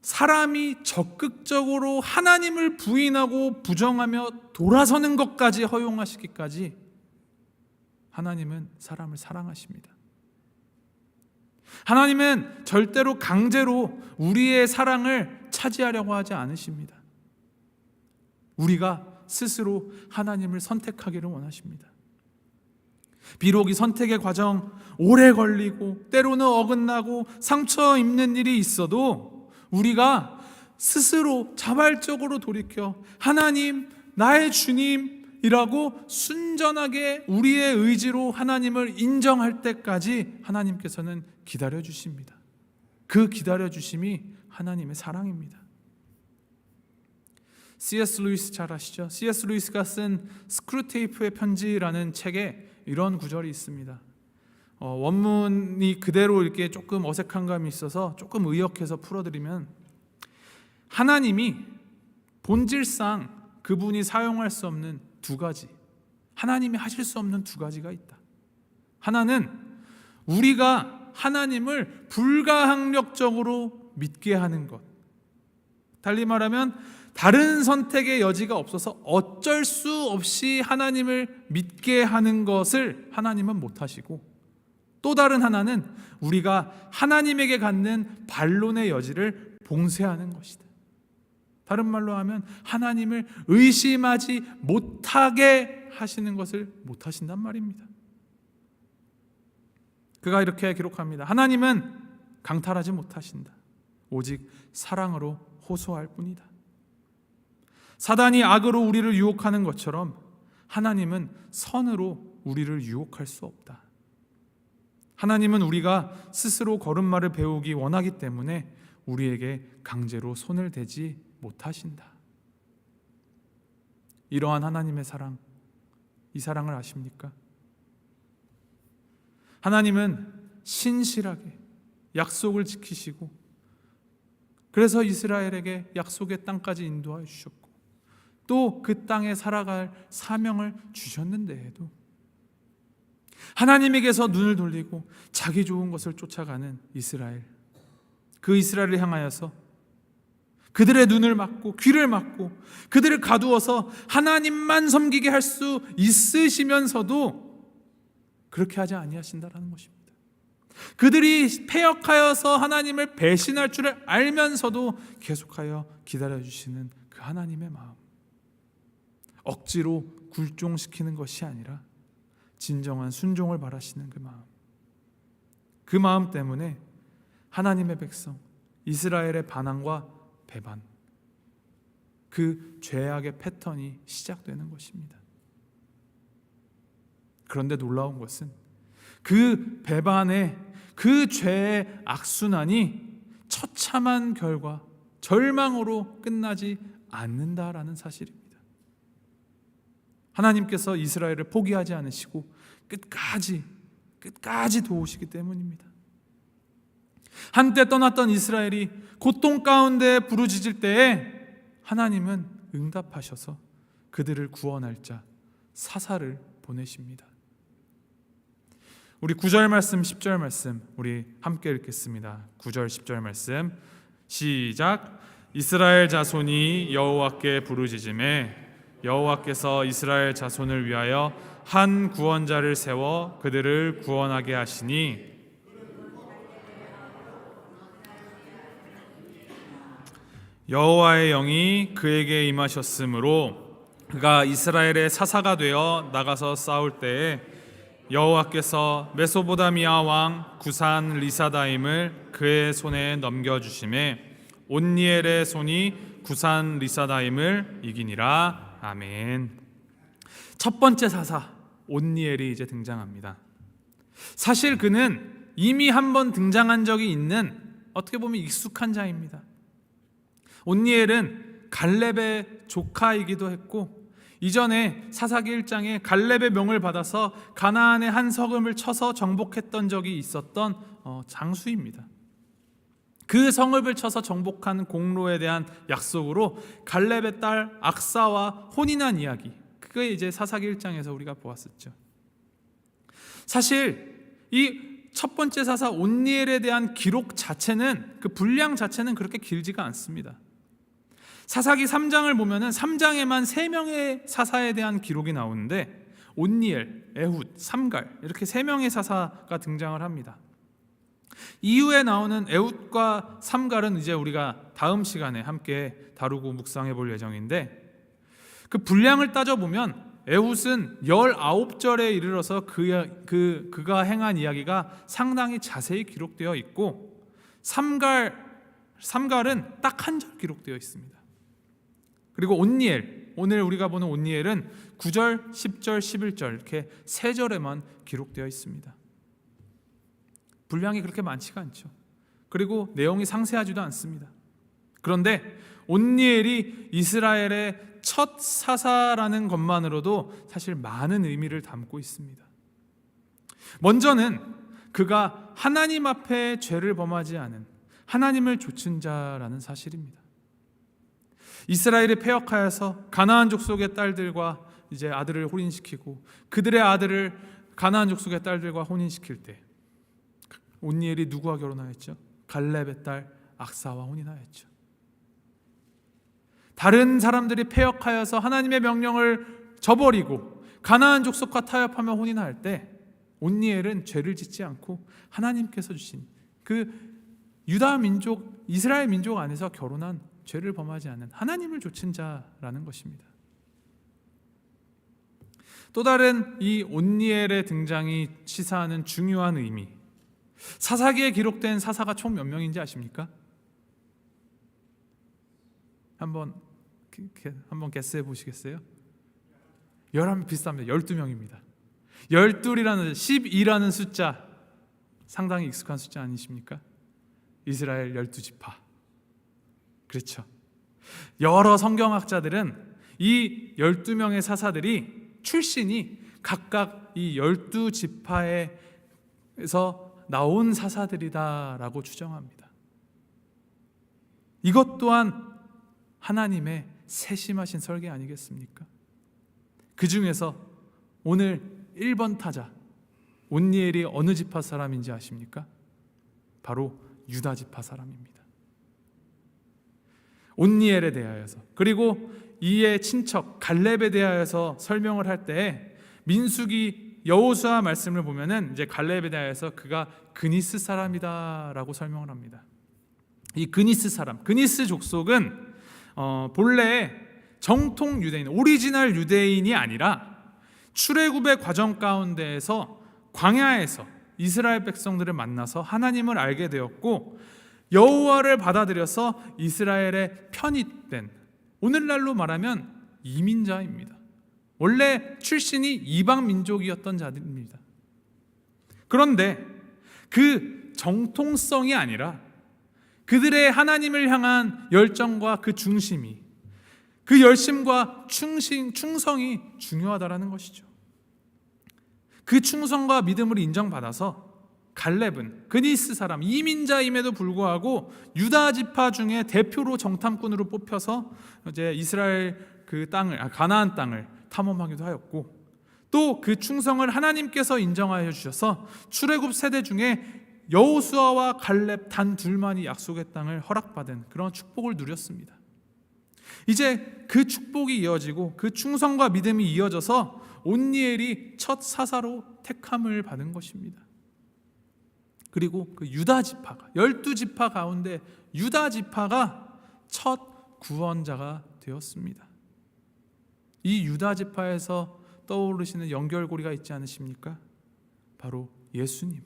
사람이 적극적으로 하나님을 부인하고 부정하며 돌아서는 것까지 허용하시기까지 하나님은 사람을 사랑하십니다. 하나님은 절대로 강제로 우리의 사랑을 차지하려고 하지 않으십니다. 우리가 스스로 하나님을 선택하기를 원하십니다. 비록 이 선택의 과정 오래 걸리고 때로는 어긋나고 상처 입는 일이 있어도 우리가 스스로 자발적으로 돌이켜 하나님, 나의 주님이라고 순전하게 우리의 의지로 하나님을 인정할 때까지 하나님께서는 기다려 주십니다. 그 기다려 주심이 하나님의 사랑입니다. C.S. 루이스 잘 아시죠? C.S. 루이스가 쓴 스크루테이프의 편지라는 책에 이런 구절이 있습니다. 원문이 그대로 이렇게 조금 어색한 감이 있어서 조금 의역해서 풀어드리면, 하나님이 본질상 그분이 사용할 수 없는 두 가지, 하나님이 하실 수 없는 두 가지가 있다. 하나는 우리가 하나님을 불가항력적으로 믿게 하는 것. 달리 말하면 다른 선택의 여지가 없어서 어쩔 수 없이 하나님을 믿게 하는 것을 하나님은 못하시고, 또 다른 하나는 우리가 하나님에게 갖는 반론의 여지를 봉쇄하는 것이다. 다른 말로 하면 하나님을 의심하지 못하게 하시는 것을 못하신단 말입니다. 그가 이렇게 기록합니다. 하나님은 강탈하지 못하신다. 오직 사랑으로 호소할 뿐이다. 사단이 악으로 우리를 유혹하는 것처럼 하나님은 선으로 우리를 유혹할 수 없다. 하나님은 우리가 스스로 걸음마를 배우기 원하기 때문에 우리에게 강제로 손을 대지 못하신다. 이러한 하나님의 사랑, 이 사랑을 아십니까? 하나님은 신실하게 약속을 지키시고, 그래서 이스라엘에게 약속의 땅까지 인도하여 주셨고, 또 그 땅에 살아갈 사명을 주셨는데에도 하나님에게서 눈을 돌리고 자기 좋은 것을 쫓아가는 이스라엘, 그 이스라엘을 향하여서 그들의 눈을 막고 귀를 막고 그들을 가두어서 하나님만 섬기게 할 수 있으시면서도 그렇게 하지 아니하신다라는 것입니다. 그들이 패역하여서 하나님을 배신할 줄을 알면서도 계속하여 기다려주시는 그 하나님의 마음, 억지로 굴종시키는 것이 아니라 진정한 순종을 바라시는 그 마음 때문에 하나님의 백성 이스라엘의 반항과 배반, 그 죄악의 패턴이 시작되는 것입니다. 그런데 놀라운 것은 그 배반의, 그 죄의 악순환이 처참한 결과, 절망으로 끝나지 않는다라는 사실입니다. 하나님께서 이스라엘을 포기하지 않으시고 끝까지 도우시기 때문입니다. 한때 떠났던 이스라엘이 고통 가운데 부르짖을 때에 하나님은 응답하셔서 그들을 구원할 자 사사를 보내십니다. 우리 9절 말씀, 10절 말씀 우리 함께 읽겠습니다. 9절, 10절 말씀 시작. 이스라엘 자손이 여호와께 부르짖음에 여호와께서 이스라엘 자손을 위하여 한 구원자를 세워 그들을 구원하게 하시니 여호와의 영이 그에게 임하셨으므로 그가 이스라엘의 사사가 되어 나가서 싸울 때에 여호와께서 메소보다미아 왕 구산 리사다임을 그의 손에 넘겨주심에 온니엘의 손이 구산 리사다임을 이기니라. 아멘. 첫 번째 사사 온니엘이 이제 등장합니다. 사실 그는 이미 한 번 등장한 적이 있는 어떻게 보면 익숙한 자입니다. 온니엘은 갈렙의 조카이기도 했고 이전에 사사기 1장에 갈렙의 명을 받아서 가나안의 한 성읍을 쳐서 정복했던 적이 있었던 장수입니다. 그 성읍을 쳐서 정복한 공로에 대한 약속으로 갈렙의 딸 악사와 혼인한 이야기, 그게 이제 사사기 1장에서 우리가 보았었죠. 사실 이 첫 번째 사사 온니엘에 대한 기록 자체는, 그 분량 자체는 그렇게 길지가 않습니다. 사사기 3장을 보면은 3장에만 3명의 사사에 대한 기록이 나오는데 온니엘, 에훗, 삼갈 이렇게 3명의 사사가 등장을 합니다. 이후에 나오는 에훗과 삼갈은 이제 우리가 다음 시간에 함께 다루고 묵상해 볼 예정인데, 그 분량을 따져보면 에훗은 19절에 이르러서 그가 행한 이야기가 상당히 자세히 기록되어 있고 삼갈은 딱 한 절 기록되어 있습니다. 그리고 온니엘, 오늘 우리가 보는 온니엘은 9절, 10절, 11절 이렇게 3절에만 기록되어 있습니다. 분량이 그렇게 많지가 않죠. 그리고 내용이 상세하지도 않습니다. 그런데 온니엘이 이스라엘의 첫 사사라는 것만으로도 사실 많은 의미를 담고 있습니다. 먼저는 그가 하나님 앞에 죄를 범하지 않은 하나님을 좇은 자라는 사실입니다. 이스라엘이 패역하여서 가나안 족속의 딸들과 이제 아들을 혼인시키고 그들의 아들을 가나안 족속의 딸들과 혼인시킬 때 온니엘이 누구와 결혼하였죠? 갈렙의 딸 악사와 혼인하였죠. 다른 사람들이 패역하여서 하나님의 명령을 저버리고 가나안 족속과 타협하며 혼인할 때 온니엘은 죄를 짓지 않고 하나님께서 주신 그 유다 민족, 이스라엘 민족 안에서 결혼한 죄를 범하지 않는 하나님을 좇은 자라는 것입니다. 또 다른 이 온니엘의 등장이 시사하는 중요한 의미, 사사기에 기록된 사사가 총 몇 명인지 아십니까? 한번 게스해 보시겠어요? 11 비슷합니다. 12명입니다. 12이라는 숫자 상당히 익숙한 숫자 아니십니까? 이스라엘 12지파. 그렇죠. 여러 성경학자들은 이 12명의 사사들이 출신이 각각 이 12지파에서 나온 사사들이다라고 추정합니다. 이것 또한 하나님의 세심하신 설계 아니겠습니까? 그 중에서 오늘 1번 타자 온니엘이 어느 지파 사람인지 아십니까? 바로 유다 지파 사람입니다. 온니엘에 대하여서, 그리고 이의 친척 갈렙에 대하여서 설명을 할 때 민수기 여호수아 말씀을 보면은 이제 갈렙에 대하여서 그가 그니스 사람이다라고 설명을 합니다. 이 그니스 사람, 그니스 족속은 본래 정통 유대인, 오리지널 유대인이 아니라 출애굽의 과정 가운데에서 광야에서 이스라엘 백성들을 만나서 하나님을 알게 되었고 여호와를 받아들여서 이스라엘의 편입된, 오늘날로 말하면 이민자입니다. 원래 출신이 이방 민족이었던 자들입니다. 그런데 그 정통성이 아니라 그들의 하나님을 향한 열정과 그 중심이, 그 열심과 충성이 중요하다라는 것이죠. 그 충성과 믿음을 인정받아서 갈렙은 그니스 사람, 이민자임에도 불구하고 유다 지파 중에 대표로 정탐꾼으로 뽑혀서 이제 이스라엘 그 땅을, 가나안 땅을 탐험하기도 하였고, 또 그 충성을 하나님께서 인정하여 주셔서 출애굽 세대 중에 여호수아와 갈렙 단 둘만이 약속의 땅을 허락받은 그런 축복을 누렸습니다. 이제 그 축복이 이어지고 그 충성과 믿음이 이어져서 온니엘이 첫 사사로 택함을 받은 것입니다. 그리고 그 유다 지파가 12지파 가운데 유다 지파가 첫 구원자가 되었습니다. 이 유다 지파에서 떠오르시는 연결고리가 있지 않으십니까? 바로 예수님.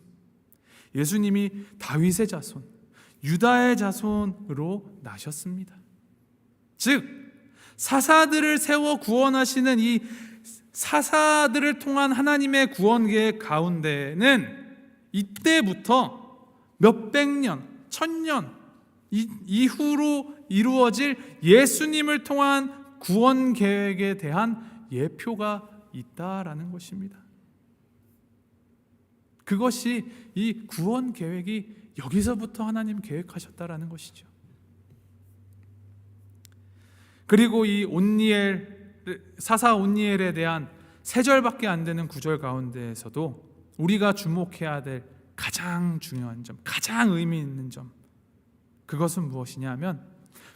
예수님이 다윗의 자손, 유다의 자손으로 나셨습니다. 즉 사사들을 세워 구원하시는 이 사사들을 통한 하나님의 구원 계획 가운데는 이때부터 몇백 년, 천년 이후로 이루어질 예수님을 통한 구원 계획에 대한 예표가 있다라는 것입니다. 그것이 이 구원 계획이 여기서부터 하나님 계획하셨다라는 것이죠. 그리고 이 사사 온니엘에 대한 세 절밖에 안 되는 구절 가운데에서도 우리가 주목해야 될 가장 중요한 점, 가장 의미 있는 점, 그것은 무엇이냐면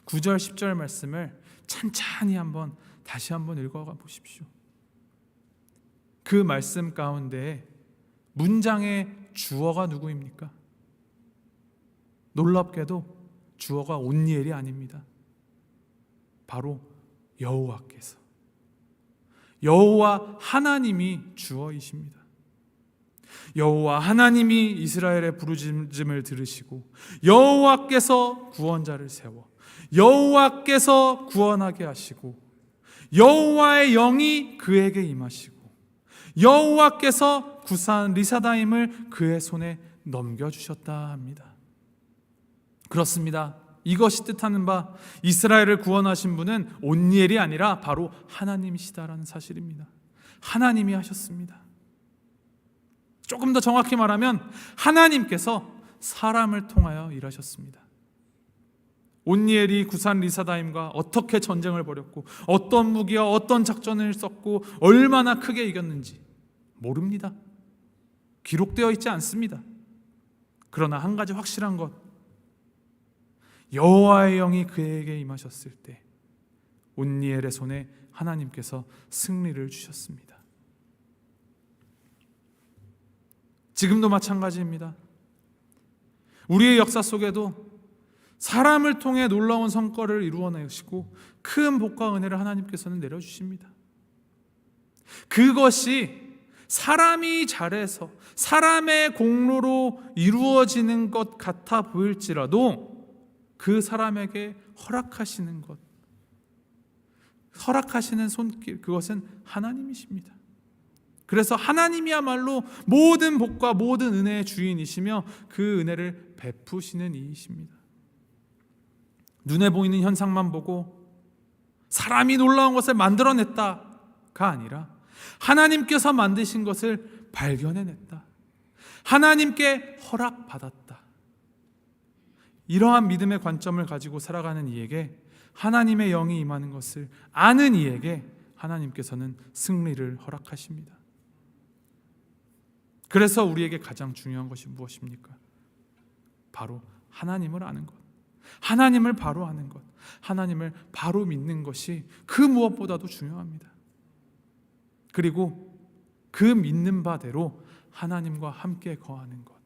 9절 10절 말씀을 찬찬히 다시 한번 읽어가 보십시오. 그 말씀 가운데 문장의 주어가 누구입니까? 놀랍게도 주어가 온니엘이 아닙니다. 바로 여호와께서, 여호와 하나님이 주어이십니다. 여호와 하나님이 이스라엘의 부르짖음을 들으시고 여호와께서 구원자를 세워 여호와께서 구원하게 하시고 여호와의 영이 그에게 임하시고 여호와께서 구산 리사다임을 그의 손에 넘겨주셨다 합니다. 그렇습니다. 이것이 뜻하는 바 이스라엘을 구원하신 분은 온니엘이 아니라 바로 하나님이시다라는 사실입니다. 하나님이 하셨습니다. 조금 더 정확히 말하면 하나님께서 사람을 통하여 일하셨습니다. 온니엘이 구산 리사다임과 어떻게 전쟁을 벌였고 어떤 무기와 어떤 작전을 썼고 얼마나 크게 이겼는지 모릅니다. 기록되어 있지 않습니다. 그러나 한 가지 확실한 것, 여호와의 영이 그에게 임하셨을 때 온니엘의 손에 하나님께서 승리를 주셨습니다. 지금도 마찬가지입니다. 우리의 역사 속에도 사람을 통해 놀라운 성과를 이루어내시고 큰 복과 은혜를 하나님께서는 내려주십니다. 그것이 사람이 잘해서 사람의 공로로 이루어지는 것 같아 보일지라도 그 사람에게 허락하시는 것, 허락하시는 손길, 그것은 하나님이십니다. 그래서 하나님이야말로 모든 복과 모든 은혜의 주인이시며 그 은혜를 베푸시는 이이십니다. 눈에 보이는 현상만 보고 사람이 놀라운 것을 만들어냈다가 아니라 하나님께서 만드신 것을 발견해냈다, 하나님께 허락받았다, 이러한 믿음의 관점을 가지고 살아가는 이에게, 하나님의 영이 임하는 것을 아는 이에게 하나님께서는 승리를 허락하십니다. 그래서 우리에게 가장 중요한 것이 무엇입니까? 바로 하나님을 아는 것, 하나님을 바로 아는 것, 하나님을 바로 믿는 것이 그 무엇보다도 중요합니다. 그리고 그 믿는 바대로 하나님과 함께 거하는 것,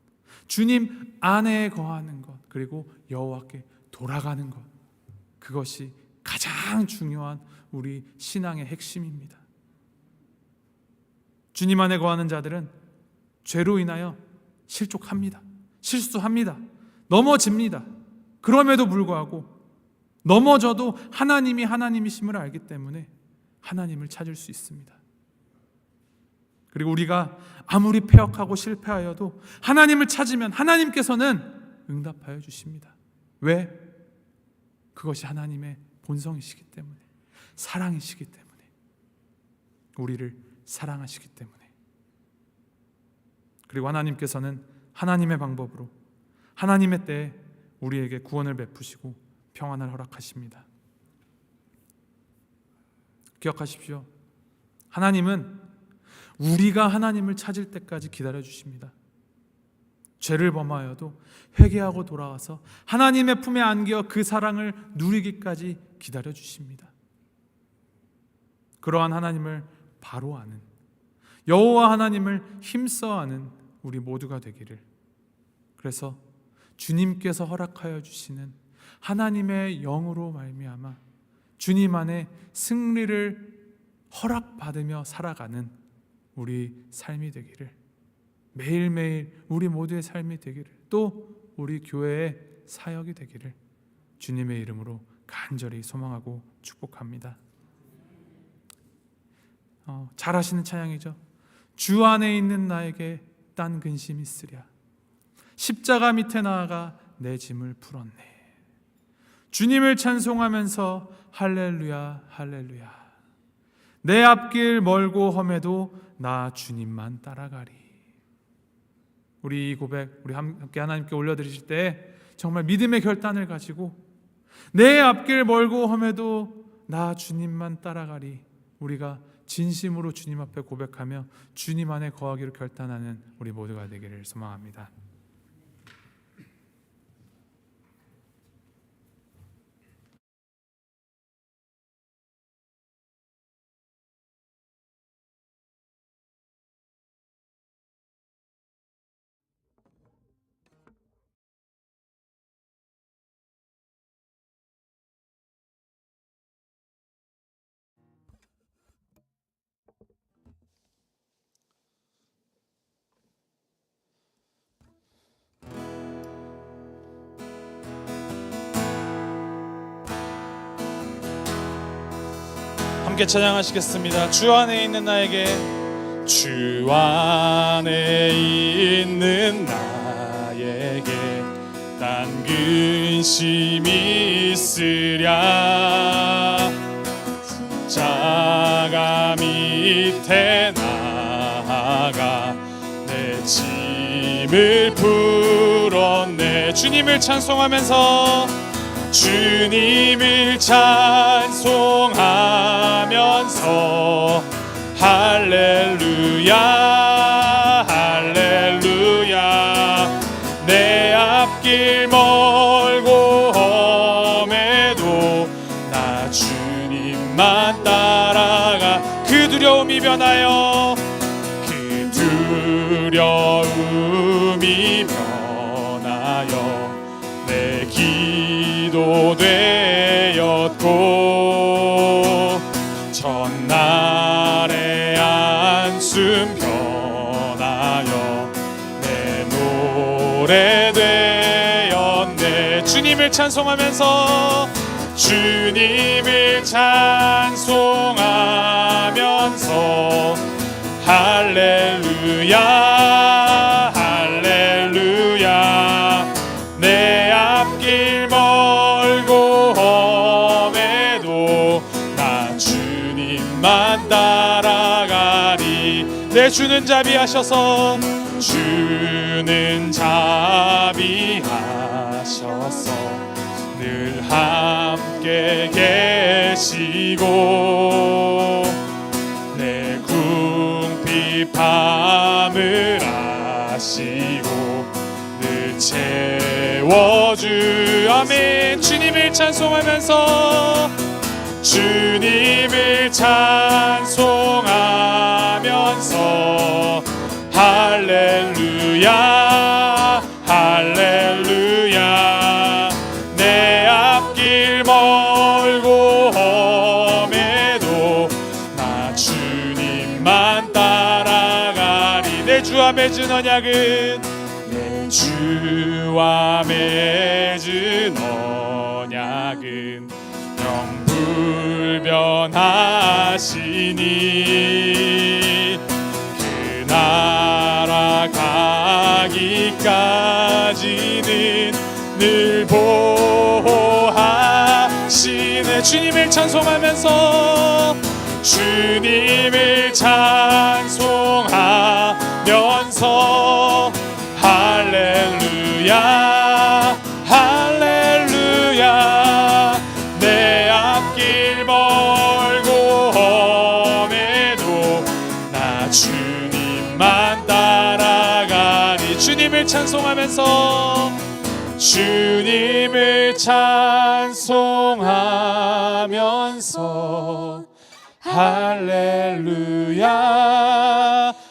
주님 안에 거하는 것, 그리고 여호와께 돌아가는 것, 그것이 가장 중요한 우리 신앙의 핵심입니다. 주님 안에 거하는 자들은 죄로 인하여 실족합니다. 실수합니다. 넘어집니다. 그럼에도 불구하고 넘어져도 하나님이 하나님이심을 알기 때문에 하나님을 찾을 수 있습니다. 그리고 우리가 아무리 패역하고 실패하여도 하나님을 찾으면 하나님께서는 응답하여 주십니다. 왜? 그것이 하나님의 본성이시기 때문에, 사랑이시기 때문에, 우리를 사랑하시기 때문에. 그리고 하나님께서는 하나님의 방법으로 하나님의 때에 우리에게 구원을 베푸시고 평안을 허락하십니다. 기억하십시오. 하나님은 우리가 하나님을 찾을 때까지 기다려 주십니다. 죄를 범하여도 회개하고 돌아와서 하나님의 품에 안겨 그 사랑을 누리기까지 기다려 주십니다. 그러한 하나님을 바로 아는, 여호와 하나님을 힘써 아는 우리 모두가 되기를, 그래서 주님께서 허락하여 주시는 하나님의 영으로 말미암아 주님 안에 승리를 허락받으며 살아가는 우리 삶이 되기를, 매일매일 우리 모두의 삶이 되기를, 또 우리 교회의 사역이 되기를 주님의 이름으로 간절히 소망하고 축복합니다. 잘 아시는 찬양이죠. 주 안에 있는 나에게 딴 근심 있으랴, 십자가 밑에 나아가 내 짐을 풀었네. 주님을 찬송하면서 할렐루야 할렐루야, 내 앞길 멀고 험해도 나 주님만 따라가리. 우리 이 고백 우리 함께 하나님께 올려드리실 때 정말 믿음의 결단을 가지고 내 앞길 멀고 험해도 나 주님만 따라가리, 우리가 진심으로 주님 앞에 고백하며 주님 안에 거하기로 결단하는 우리 모두가 되기를 소망합니다. 함께 찬양하시겠습니다. 주 안에 있는 나에게, 주 안에 있는 나에게 딴 근심이 있으랴, 십자가 밑에 나아가 내 짐을 풀었네. 주님을 찬송하면서, 주님을 찬송하면서 할렐루야 할렐루야, 내 앞길 멀고 험해도 나 주님만 따라가. 그 두려움이 변하여, 그 두려움이 변하여 내 기도 되었고, 전날의 안숨 변하여 내 노래 되었네. 주님을 찬송하면서, 주님을 찬송하면서 할렐루야 할렐루야, 내 앞길 멀고 험해도 나 주님만 따라가리. 내 주는 자비하셔서, 주는 자비하셔서 늘 함께 계시고 내 궁핍함을 아시고 늘 채워주. 아멘. 주님을 찬송하면서, 주님을 찬송하면서 할렐루야 할렐루야, 내 앞길 멀고 험해도 나 주님만 따라가리. 내 주와 맺은 언약은, 내 주와 맺은 언약은 영불변하시니, 그 나라 가기까지는 늘 보호하시네. 주님을 찬송하면서, 주님을 찬송하면서 할렐루야 할렐루야, 내 앞길 멀고 험해도 나 주 주님을 찬송하면서 주님을 찬송하면서 할렐루야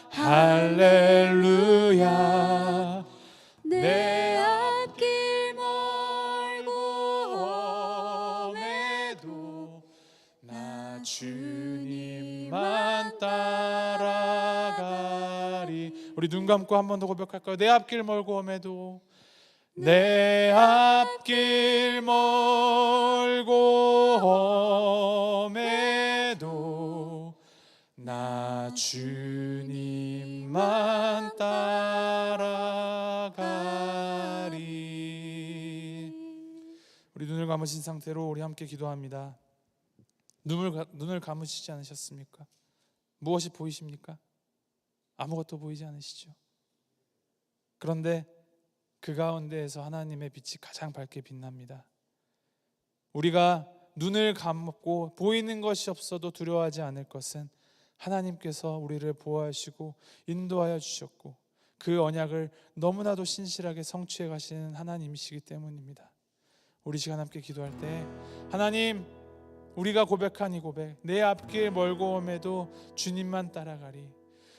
할렐루야 내 앞길 멀고 험해도 나 주님만 따라가리. 우리 눈 감고 한 번 더 고백할까요? 내 앞길 멀고 험해도 내 앞길 멀고 험해도 나 주님만 따라가리. 우리 눈을 감으신 상태로 우리 함께 기도합니다. 눈을 감으시지 않으셨습니까? 무엇이 보이십니까? 아무것도 보이지 않으시죠? 그런데 그 가운데에서 하나님의 빛이 가장 밝게 빛납니다. 우리가 눈을 감고 보이는 것이 없어도 두려워하지 않을 것은 하나님께서 우리를 보호하시고 인도하여 주셨고 그 언약을 너무나도 신실하게 성취해 가시는 하나님이시기 때문입니다. 우리 시간 함께 기도할 때 하나님, 우리가 고백한 이 고백, 내 앞길 멀고 험해도 주님만 따라가리.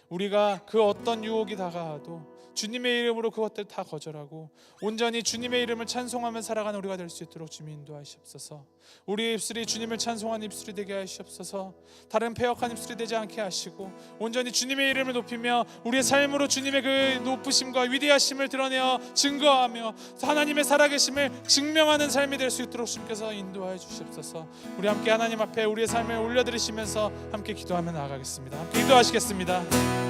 우리가 그 어떤 유혹이 다가와도 주님의 이름으로 그것들 다 거절하고 온전히 주님의 이름을 찬송하며 살아가는 우리가 될 수 있도록 주님 인도하시옵소서. 우리의 입술이 주님을 찬송하는 입술이 되게 하시옵소서. 다른 패역한 입술이 되지 않게 하시고 온전히 주님의 이름을 높이며 우리의 삶으로 주님의 그 높으심과 위대하심을 드러내어 증거하며 하나님의 살아계심을 증명하는 삶이 될 수 있도록 주님께서 인도하여 주시옵소서. 우리 함께 하나님 앞에 우리의 삶을 올려드리시면서 함께 기도하며 나아가겠습니다. 함께 기도하시겠습니다.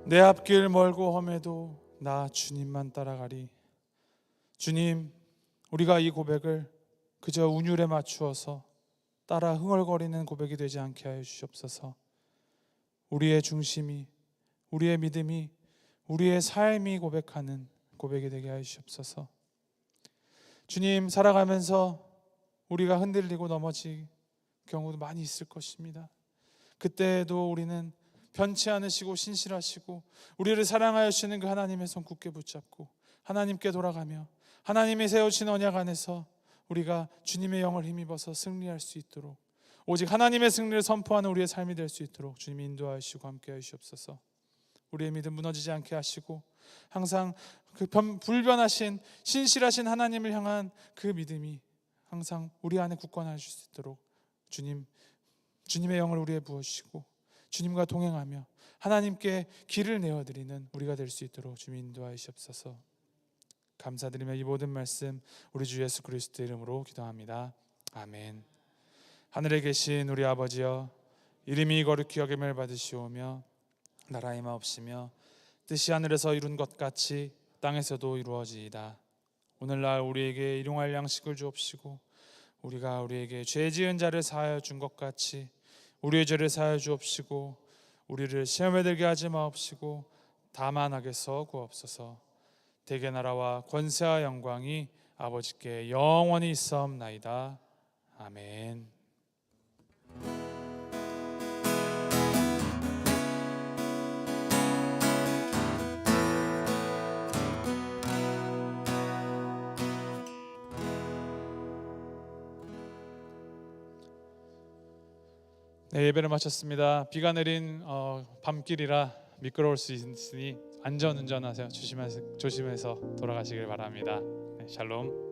내 앞길 멀고 험해도 나 주님만 따라가리. 주님, 우리가 이 고백을 그저 운율에 맞추어서 따라 흥얼거리는 고백이 되지 않게 하여 주시옵소서. 우리의 중심이, 우리의 믿음이, 우리의 삶이 고백하는 고백이 되게 하여 주시옵소서. 주님, 살아가면서 우리가 흔들리고 넘어질 경우도 많이 있을 것입니다. 그때에도 우리는 변치 않으시고 신실하시고 우리를 사랑하여 주시는 그 하나님의 손 굳게 붙잡고 하나님께 돌아가며 하나님이 세우신 언약 안에서 우리가 주님의 영을 힘입어서 승리할 수 있도록, 오직 하나님의 승리를 선포하는 우리의 삶이 될 수 있도록 주님이 인도하시고 함께하여 주시옵소서. 우리의 믿음 무너지지 않게 하시고 항상 그 불변하신 신실하신 하나님을 향한 그 믿음이 항상 우리 안에 굳건할 수 있도록 주님의 영을 우리에 부어주시고 주님과 동행하며 하나님께 길을 내어드리는 우리가 될 수 있도록 주님 인도하시옵소서. 감사드리며 이 모든 말씀 우리 주 예수 그리스도의 이름으로 기도합니다. 아멘. 하늘에 계신 우리 아버지여, 이름이 거룩히 여김을 받으시오며 나라의 마옵시며 뜻이 하늘에서 이룬 것 같이 땅에서도 이루어지이다. 오늘날 우리에게 일용할 양식을 주옵시고 우리가 우리에게 죄 지은 자를 사하여 준 것 같이 우리의 죄를 사하여 주옵시고 우리를 시험에 들게 하지 마옵시고 다만 악에서 구하옵소서. 대개 나라와 권세와 영광이 아버지께 영원히 있사옵나이다. 아멘. 네, 예배를 마쳤습니다. 비가 내린 밤길이라 미끄러울 수 있으니 안전 운전하세요. 조심해서 돌아가시길 바랍니다. 네, 샬롬.